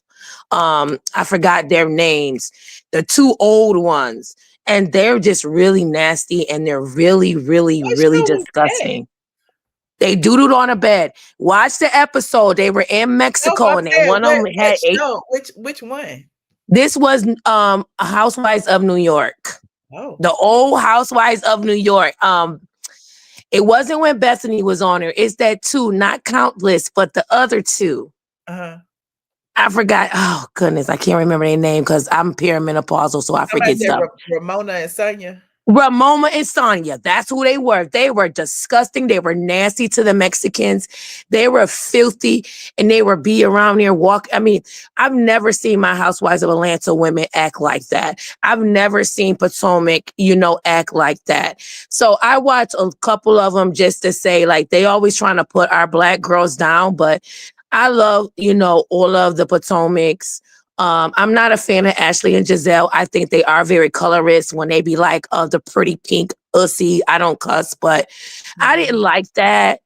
I forgot their names. The two old ones. And they're just really nasty and they're really, really, really disgusting. They doodled on a bed. Watch the episode. They were in Mexico and one of them had which one? This was Housewives of New York. Oh. The old Housewives of New York. It wasn't when Bethany was on her. It's that two, not Countless, but the other two. Uh-huh. I forgot. Oh, goodness. I can't remember their name because I'm perimenopausal, so I forget stuff. Ramona and Sonia. Ramona and Sonia. That's who they were. They were disgusting. They were nasty to the Mexicans. They were filthy and they were be around there walk. I mean, I've never seen my Housewives of Atlanta women act like that. I've never seen Potomac, act like that. So I watched a couple of them just to say, like, they always trying to put our Black girls down, but I love, all of the Potomacs. I'm not a fan of Ashley and Gizelle. I think they are very colorist when they be like, the pretty pink ussy. I don't cuss, but I didn't like that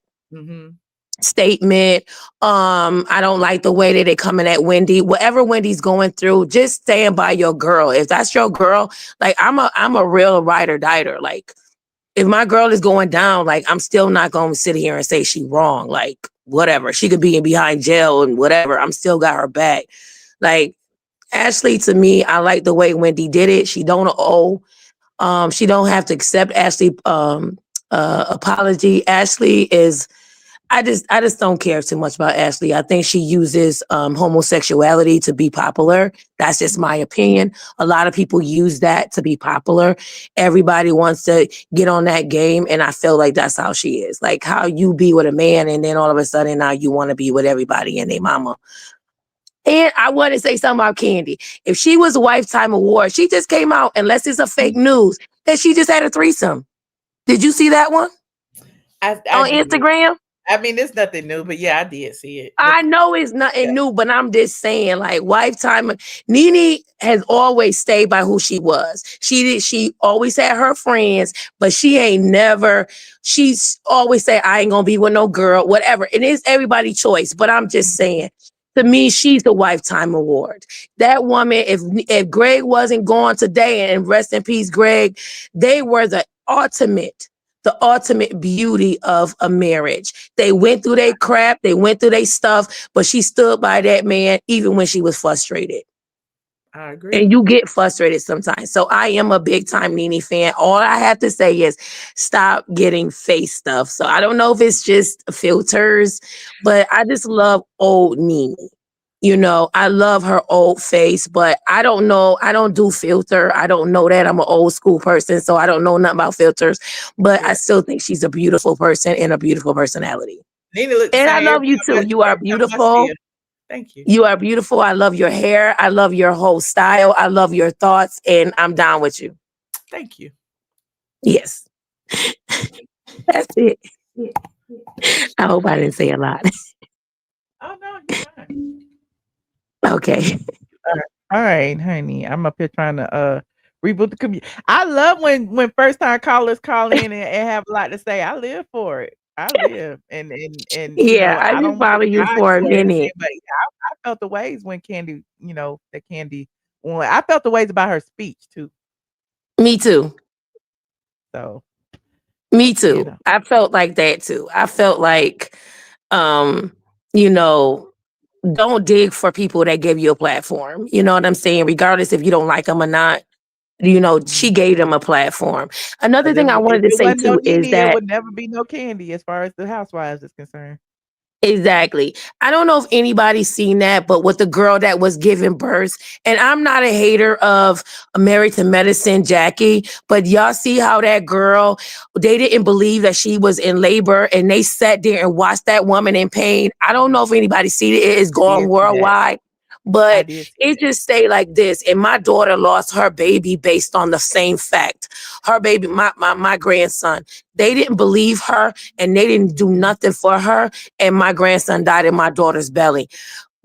statement. I don't like the way that they coming at Wendy. Whatever Wendy's going through, just stand by your girl. If that's your girl, like I'm a real ride or dieter. Like if my girl is going down, like I'm still not going to sit here and say she wrong. Like whatever, she could be in behind jail and whatever. I'm still got her back. Like Ashley, to me, I like the way Wendy did it. She don't owe. She don't have to accept Ashley apology. Ashley is. I just don't care too much about Ashley. I think she uses homosexuality to be popular. That's just my opinion. A lot of people use that to be popular. Everybody wants to get on that game, and I feel like that's how she is. Like how you be with a man, and then all of a sudden now you want to be with everybody and their mama. And I want to say something about Kandi. If she was a Wifetime Award, she just came out, unless it's a fake news, that she just had a threesome. Did you see that one? On Instagram? I mean, it's nothing new, but yeah, I did see it. I know it's nothing new, but I'm just saying, like, Wifetime, NeNe has always stayed by who she was. She always had her friends, but she's always said, I ain't gonna be with no girl, whatever. It is everybody's choice, but I'm just saying, to me, she's the Wifetime Award. That woman, if Greg wasn't gone today, and rest in peace, Greg, they were the ultimate beauty of a marriage. They went through their crap, they went through their stuff, but she stood by that man even when she was frustrated. I agree. And you get frustrated sometimes. So I am a big time NeNe fan. All I have to say is stop getting face stuff. So I don't know if it's just filters, but I just love old NeNe. I love her old face, but I don't know. I don't do filter. I don't know that. I'm an old school person, so I don't know nothing about filters, but I still think she's a beautiful person and a beautiful personality. NeNe and I love you too. You are beautiful. Thank you. You are beautiful. I love your hair. I love your whole style. I love your thoughts, and I'm down with you. Thank you. Yes. That's it. I hope I didn't say a lot. Oh, no, you're fine. Okay. All right, honey. I'm up here trying to reboot the community. I love when first time callers call in and have a lot to say. I live for it. I live and yeah, I didn't follow you for a minute. But yeah, I felt the ways when Kandi, the Kandi one. I felt the ways about her speech too. Me too. So me too. I felt like that too. I felt like don't dig for people that give you a platform. You know what I'm saying? Regardless if you don't like them or not, she gave them a platform. Another thing I wanted to say too is that there would never be no Kandi as far as the Housewives is concerned. Exactly. I don't know if anybody's seen that, but with the girl that was giving birth, and I'm not a hater of Married to Medicine, Jackie, but y'all see how that girl, they didn't believe that she was in labor and they sat there and watched that woman in pain. I don't know if anybody seen it. It is gone worldwide. But it just stay like this. And my daughter lost her baby based on the same fact. Her baby, my grandson, they didn't believe her and they didn't do nothing for her. And my grandson died in my daughter's belly.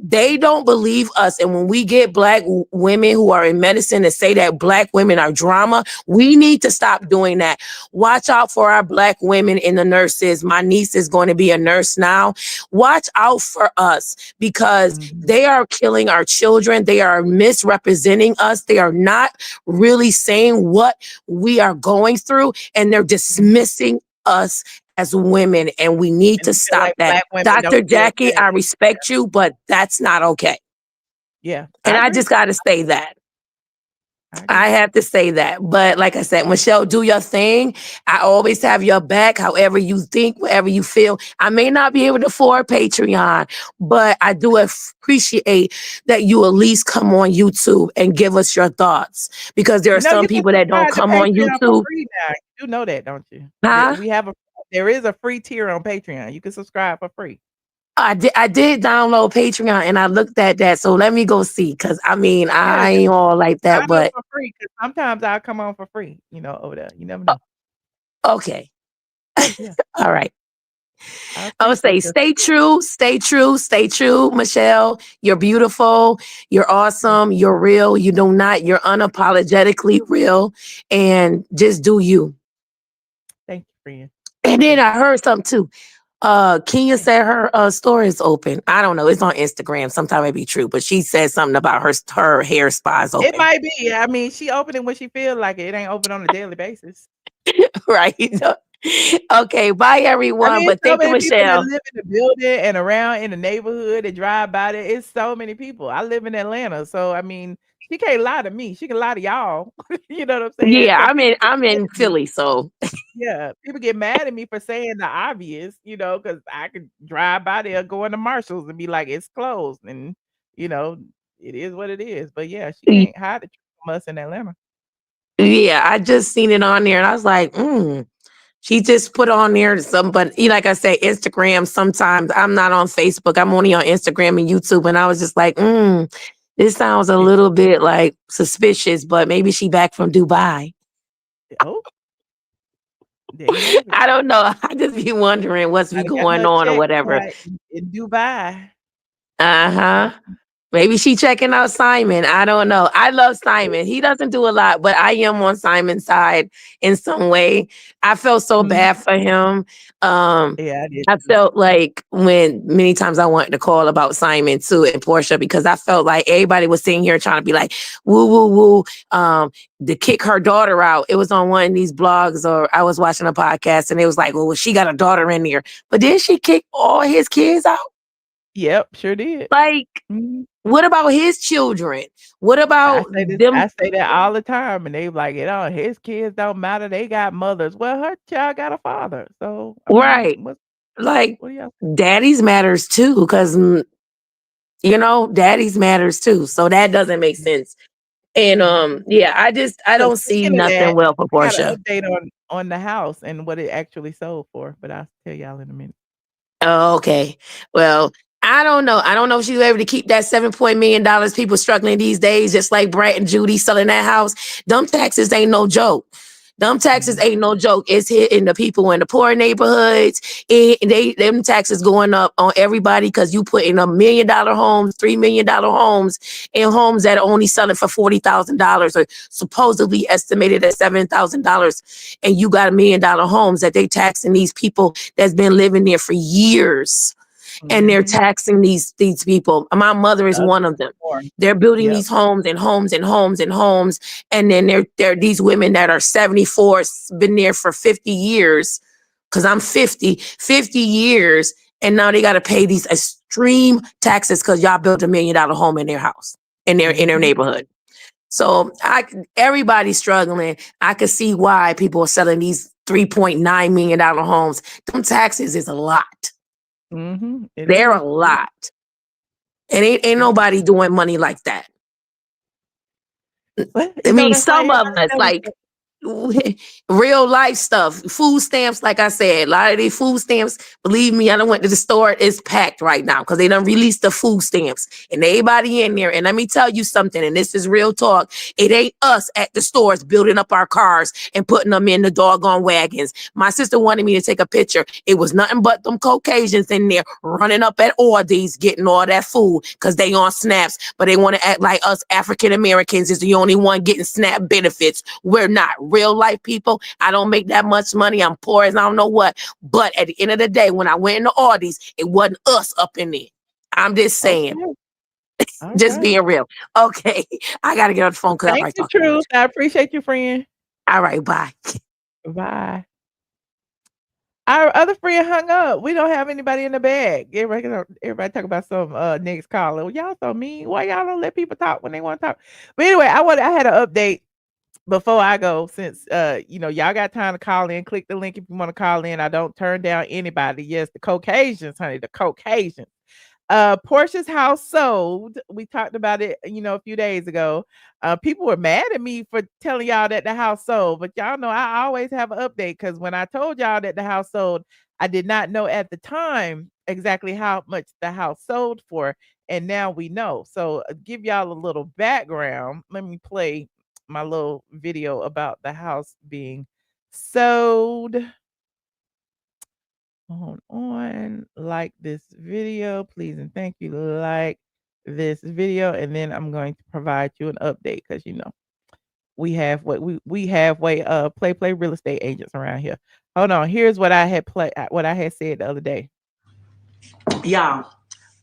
They don't believe us. And when we get Black women who are in medicine and say that Black women are drama, we need to stop doing that. Watch out for our Black women in the nurses. My niece is going to be a nurse now. Watch out for us because they are killing our children. They are misrepresenting us. They are not really saying what we are going through, and they're dismissing us as women, and we need to stop like that. Black women Dr. don't feel Jackie, safe. I respect you, but that's not okay. Yeah. And I agree. just got to say that. I have to say that. But like I said, Michelle, do your thing. I always have your back, however you think, whatever you feel. I may not be able to afford Patreon, but I do appreciate that you at least come on YouTube and give us your thoughts, because there are some you can people that don't subscribe come to on Patreon for YouTube. free now. You know that, don't you? Huh? There is a free tier on Patreon. You can subscribe for free. I did download Patreon and I looked at that. So let me go see. Cause I mean, I just ain't all like that, sign up but for free, 'cause sometimes I'll come on for free, over there. You never know. okay. Yeah. All right. I I would say appreciate your stay true, Michelle. You're beautiful, you're awesome, you're real, you're unapologetically real, and just do you. Thank you, friend. And then I heard something too. Kenya said her store is open. I don't know. It's on Instagram. Sometimes it be true, but she said something about her hair spa is It open. might be. I mean, she open it when she feel like it. It ain't open on a daily basis. Right. Okay. Bye, everyone. I mean, But so thank you, many people that Michelle. live in the building and around in the neighborhood that drive by there. It's so many people. I live in Atlanta, so I mean, she can't lie to me. She can lie to y'all. You know what I'm saying? Yeah, So people I'm get mad in at me. Philly, so Yeah, people get mad at me for saying the obvious, because I could drive by there, go into Marshalls and be like, it's closed, and you know, it is what it is. But yeah, she can't hide the truth from us in Atlanta. yeah, I just seen it on there and I was like, she just put on there but like I say, Instagram, sometimes I'm not on Facebook. I'm only on Instagram and YouTube. And I was just like, this sounds a little bit like suspicious, but maybe she back from Dubai. Oh, there you have it. I don't know. I just be wondering what's be Might have got going her on or check whatever. in Dubai. Uh-huh. Maybe she checking out Simon. I don't know. I love Simon. He doesn't do a lot, but I am on Simon's side in some way. I felt so bad for him. Yeah, I did. I felt like when many times I wanted to call about Simon too and Porsha, because I felt like everybody was sitting here trying to be like, woo, woo, woo, to kick her daughter out. It was on one of these blogs, or I was watching a podcast and it was like, well, she got a daughter in there. But then she kicked all his kids out. Yep, sure did. Like, what about his children? What about them? I say that all the time, and they like, his kids don't matter. They got mothers. Well, her child got a father. So Right. Like, daddies matters too, because daddies matters too. So that doesn't make sense. And yeah, I don't see Speaking of nothing that, well for I got an Porsha. update on the house and what it actually sold for, but I'll tell y'all in a minute. Oh, okay. Well, I don't know. I don't know if she's able to keep that $7 million. People struggling these days, just like Brat and Judy selling that house. Them taxes ain't no joke. Them taxes ain't no joke. It's hitting the people in the poor neighborhoods. Them taxes going up on everybody because you put in $1 million homes, $3 million homes, in homes that are only selling for $40,000 or supposedly estimated at $7,000, and you got $1 million homes that they taxing these people that's been living there for years. And they're taxing these people. My mother is one of them. They're building these homes and homes and homes and homes. And then they're these women that are 74, been there for 50 years. Cause I'm 50 years. And now they got to pay these extreme taxes because y'all built $1 million home in their house, in their neighborhood. So everybody's struggling. I could see why people are selling these $3.9 million homes. Them taxes is a lot. They're a lot. And ain't nobody doing money like that. But, I mean, that's why some of everybody us, selling like, stuff. real life stuff, food stamps. Like I said, a lot of these food stamps, believe me, I done went to the store, it's packed right now because they done released the food stamps and everybody in there. And let me tell you something, and this is real talk, it ain't us at the stores building up our cars and putting them in the doggone wagons. My sister wanted me to take a picture. It was nothing but them Caucasians in there running up at Aldi's getting all that food because they on snaps, but they want to act like us African Americans is the only one getting SNAP benefits. We're not. Real life people, I don't make that much money. I'm poor as I don't know what. But at the end of the day, when I went into Aldi's, it wasn't us up in there. I'm just saying. Okay. Just right. being real. Okay. I got to get on the phone because I'm Thank right you, talking. Truth. I appreciate you, friend. All right. Bye. Bye. Our other friend hung up. We don't have anybody in the bag. Everybody talk about some next caller. Y'all so mean. Why y'all don't let people talk when they want to talk? But anyway, I had an update before I go, since y'all got time to call in. Click the link if you want to call in. I don't turn down anybody. Yes, the Caucasians, honey, the Caucasians. Porsha's house sold. We talked about it, a few days ago. People were mad at me for telling y'all that the house sold, but y'all know I always have an update because when I told y'all that the house sold, I did not know at the time exactly how much the house sold for, and now we know. So give y'all a little background. Let me play my little video about the house being sold. Hold on, like this video, please and thank you. Like this video, and then I'm going to provide you an update because we have we halfway play real estate agents around here. Hold on, here's what I had said the other day. Y'all,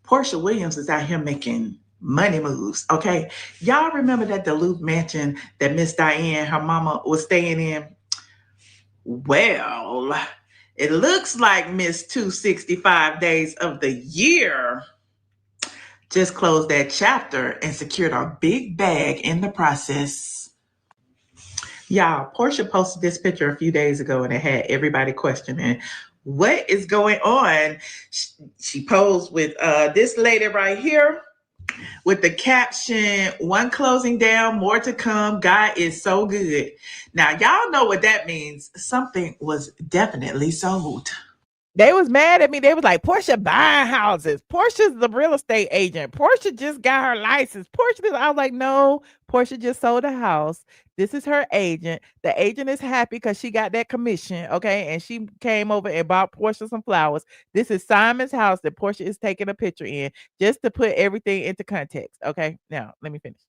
Porsha Williams is out here making money moves. Okay, y'all remember that Duluth mansion that Miss Diane, her mama, was staying in? Well, it looks like Miss 265 Days of the Year just closed that chapter and secured a big bag in the process. Y'all, Porsha posted this picture a few days ago and it had everybody questioning what is going on. She posed with this lady right here with the caption, "One closing down, more to come. God is so good." Now, y'all know what that means. Something was definitely sold. They was mad at me. They was like, Porsha buying houses. Porsha's the real estate agent. Porsha just got her license. I was like, no, Porsha just sold a house. This is her agent. The agent is happy because she got that commission, okay? And she came over and bought Porsha some flowers. This is Simon's house that Porsha is taking a picture in, just to put everything into context, okay? Now, let me finish.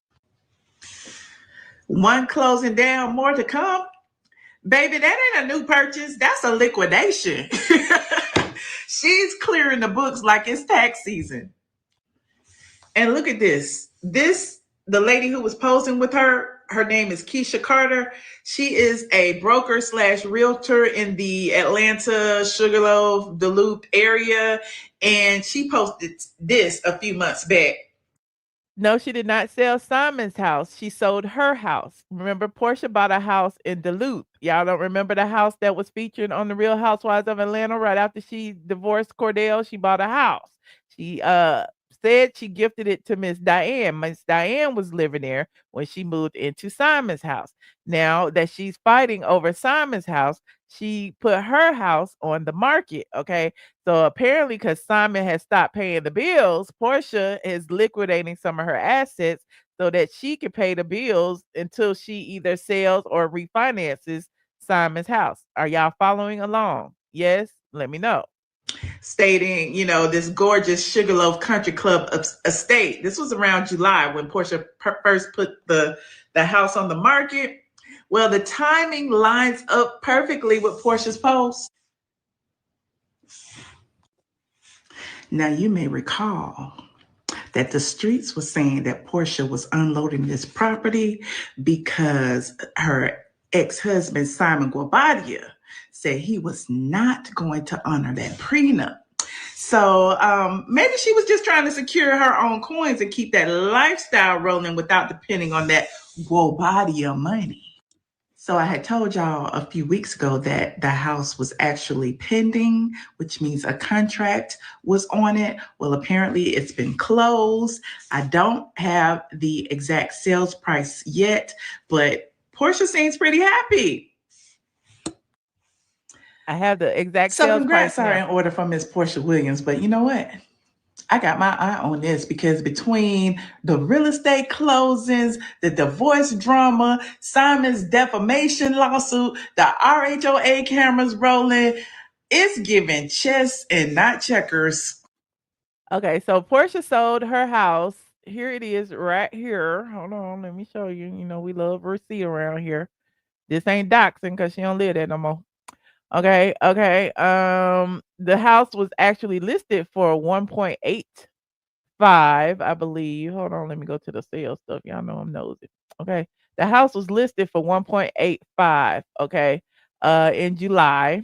One closing down, more to come. Baby, that ain't a new purchase. That's a liquidation. She's clearing the books like it's tax season. And look at this. The lady who was posing with her name is Keisha Carter. She is a broker / realtor in the Atlanta, Sugarloaf, Duluth area. And she posted this a few months back. No, she did not sell Simon's house. She sold her house. Remember, Porsha bought a house in Duluth. Y'all don't remember the house that was featured on the Real Housewives of Atlanta right after she divorced Cordell? She bought a house. She said she gifted it to Miss Diane. Miss Diane was living there when she moved into Simon's house. Now that she's fighting over Simon's house, she put her house on the market, okay? So apparently, because Simon has stopped paying the bills, Porsha is liquidating some of her assets so that she can pay the bills until she either sells or refinances Simon's house. Are y'all following along? Yes? Let me know. Stating, this gorgeous Sugarloaf Country Club estate. This was around July when Porsha first put the house on the market. Well, the timing lines up perfectly with Porsha's post. Now, you may recall that the streets was saying that Porsha was unloading this property because her ex-husband, Simon Guobadia, said he was not going to honor that prenup. So maybe she was just trying to secure her own coins and keep that lifestyle rolling without depending on that Guobadia money. So I had told y'all a few weeks ago that the house was actually pending, which means a contract was on it. Well, apparently it's been closed. I don't have the exact sales price yet, but Porsha seems pretty happy. I have the exact So sales congrats price are now. in order for Miss Porsha Williams, but you know what? I got my eye on this because between the real estate closings, the divorce drama, Simon's defamation lawsuit, the RHOA cameras rolling, it's giving chess and not checkers. Okay, so Porsha sold her house. Here it is right here. Hold on, let me show you. You know, we love receipt around here. This ain't doxing because she don't live there no more. Okay. The house was actually listed for 1.85, I believe. Hold on, let me go to the sales stuff. Y'all know I'm nosy. Okay. The house was listed for 1.85, okay, in July.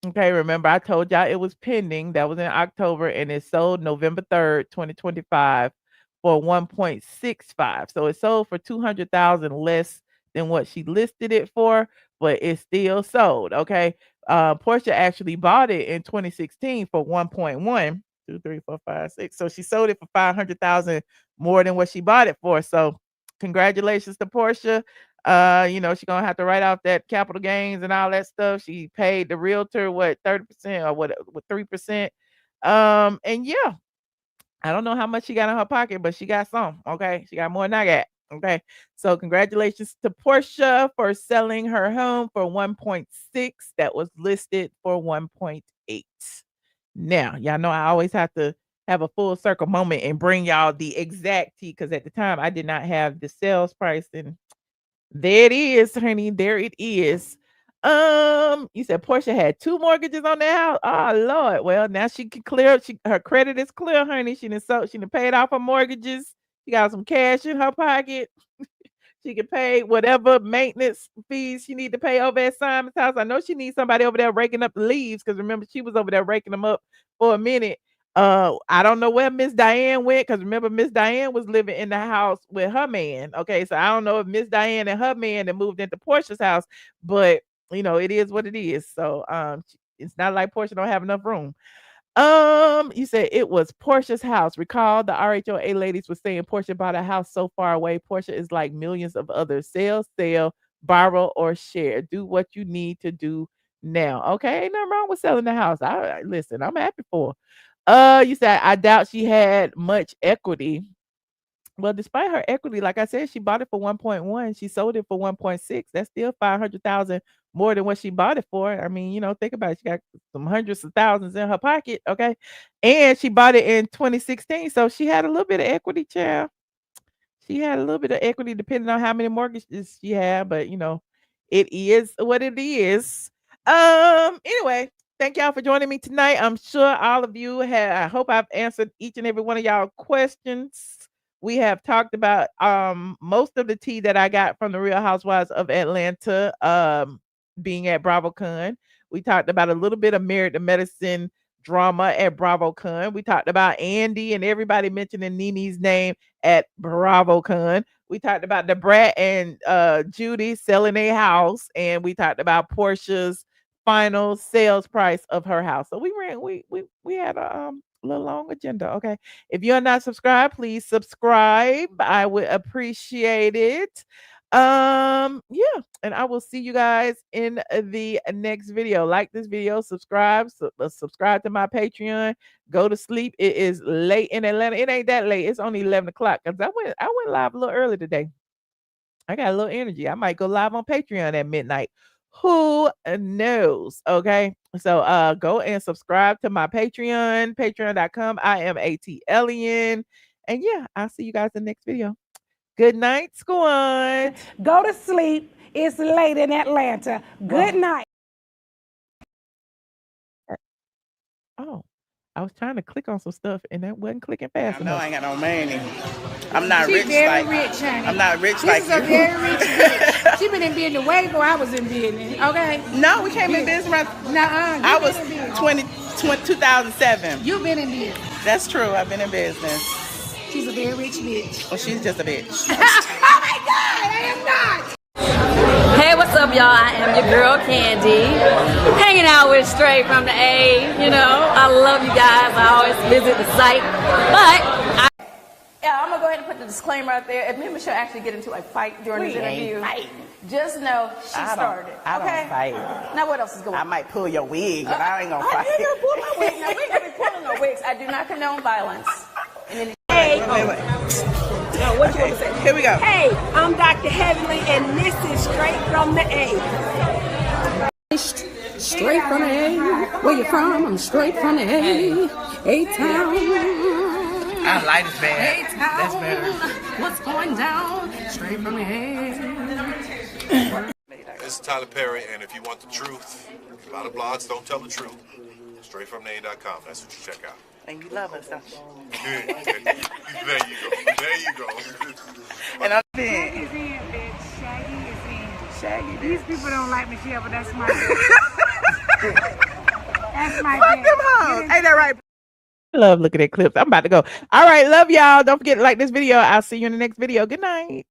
Okay, remember I told y'all it was pending. That was in October, and it sold November 3rd, 2025 for 1.65. So it sold for 200,000 less than what she listed it for, but it still sold. Okay. Porsha actually bought it in 2016 for 1.1. 2, 3, 4, 5, 6. So she sold it for 500,000 more than what she bought it for. So congratulations to Porsha. You know, she's gonna have to write off that capital gains and all that stuff. She paid the realtor what 30% or what 3%. And yeah, I don't know how much she got in her pocket, but she got some. Okay, she got more than I got. Okay, so congratulations to Porsha for selling her home for 1.6 that was listed for 1.8. Now, y'all know I always have to have a full circle moment and bring y'all the exact tea because at the time I did not have the sales price, and there it is, honey. There it is. You said Porsha had 2 mortgages on that house. Oh Lord. Well, now she can clear. Her credit is clear, honey. She done paid off her mortgages. She got some cash in her pocket. She can pay whatever maintenance fees she need to pay over at Simon's house. I know she needs somebody over there raking up the leaves because remember she was over there raking them up for a minute. I don't know where Miss Diane went because remember Miss Diane was living in the house with her man. Okay, so I don't know if Miss Diane and her man that moved into Porsha's house, but you know it is what it is. So it's not like Porsha don't have enough room. You said it was Porsha's house. Recall the RHOA ladies were saying Porsha bought a house so far away. Porsha is like millions of others. Sell, borrow, or share. Do what you need to do now. Okay, ain't nothing wrong with selling the house. Listen, I'm happy for her. You said I doubt she had much equity. Well, despite her equity, like I said, she bought it for 1.1. She sold it for 1.6. That's still 500,000 more than what she bought it for. I mean, you know, think about it. She got some hundreds of thousands in her pocket, okay? And she bought it in 2016, so she had a little bit of equity, child. She had a little bit of equity depending on how many mortgages she had, but you know, it is what it is. Anyway, thank y'all for joining me tonight. I'm sure all of you have, I hope I've answered each and every one of y'all questions. We have talked about most of the tea that I got from the Real Housewives of Atlanta being at BravoCon. We talked about a little bit of Married to Medicine drama at BravoCon. We talked about Andy and everybody mentioning NeNe's name at BravoCon. We talked about DaBrat and Judy selling a house, and we talked about Porsha's final sales price of her house. So we had a little long agenda. Okay, if you're not subscribed, please subscribe. I would appreciate it. Yeah, and I will see you guys in the next video. Like this video, subscribe to my Patreon. Go to sleep. It is late in Atlanta. It ain't that late. It's only 11 o'clock because I went live a little early today. I got a little energy. I might go live on Patreon at midnight. Who knows? Okay. So go and subscribe to my Patreon, patreon.com. I am ATLien. And yeah, I'll see you guys in the next video. Good night, squad. Go to sleep. It's late in Atlanta. Good night. Oh, I was trying to click on some stuff and that wasn't clicking fast enough. I ain't got no money. I'm not rich very like rich, honey. I'm not rich This like is you. a very rich bitch. She been in business way before I was in business. Okay. No, we came in business right. I was 2007. You've been in business. That's true. I've been in business. She's a very rich bitch. Well, she's just a bitch. Oh my God, I am not. Hey, what's up, y'all? I am your girl, Kandi. Hanging out with Straight from the A. You know, I love you guys. I always visit the site. But yeah, I'm going to go ahead and put the disclaimer out there. If me and Michelle actually get into a fight during this interview, Just know she started. I don't Okay. fight. Now what else is going on? I might pull your wig, but I ain't gonna I fight. ain't gonna pull my wig. Now we ain't gonna be pulling no wigs. I do not condone violence. And then Hey, Wait. now what you want to say? Here we go. Hey, I'm Dr. Heavenly, and this is Straight from the A. straight from the A. Where you from? I'm straight from the A. A-Town. I like this bad. A-Town. That's better. What's going down? Straight from the A. This is Tyler Perry, and if you want the truth, a lot of blogs don't tell the truth. StraightFromNeNe.com, that's what you check out. And you love us, don't you? There you go. There you go. And I'm Shaggy is in, bitch. Shaggy is in. Shaggy. These people don't like Michelle, but that's my That's my Fuck them hoes. Ain't that right? I love looking at clips. I'm about to go. All right, love y'all. Don't forget to like this video. I'll see you in the next video. Good night.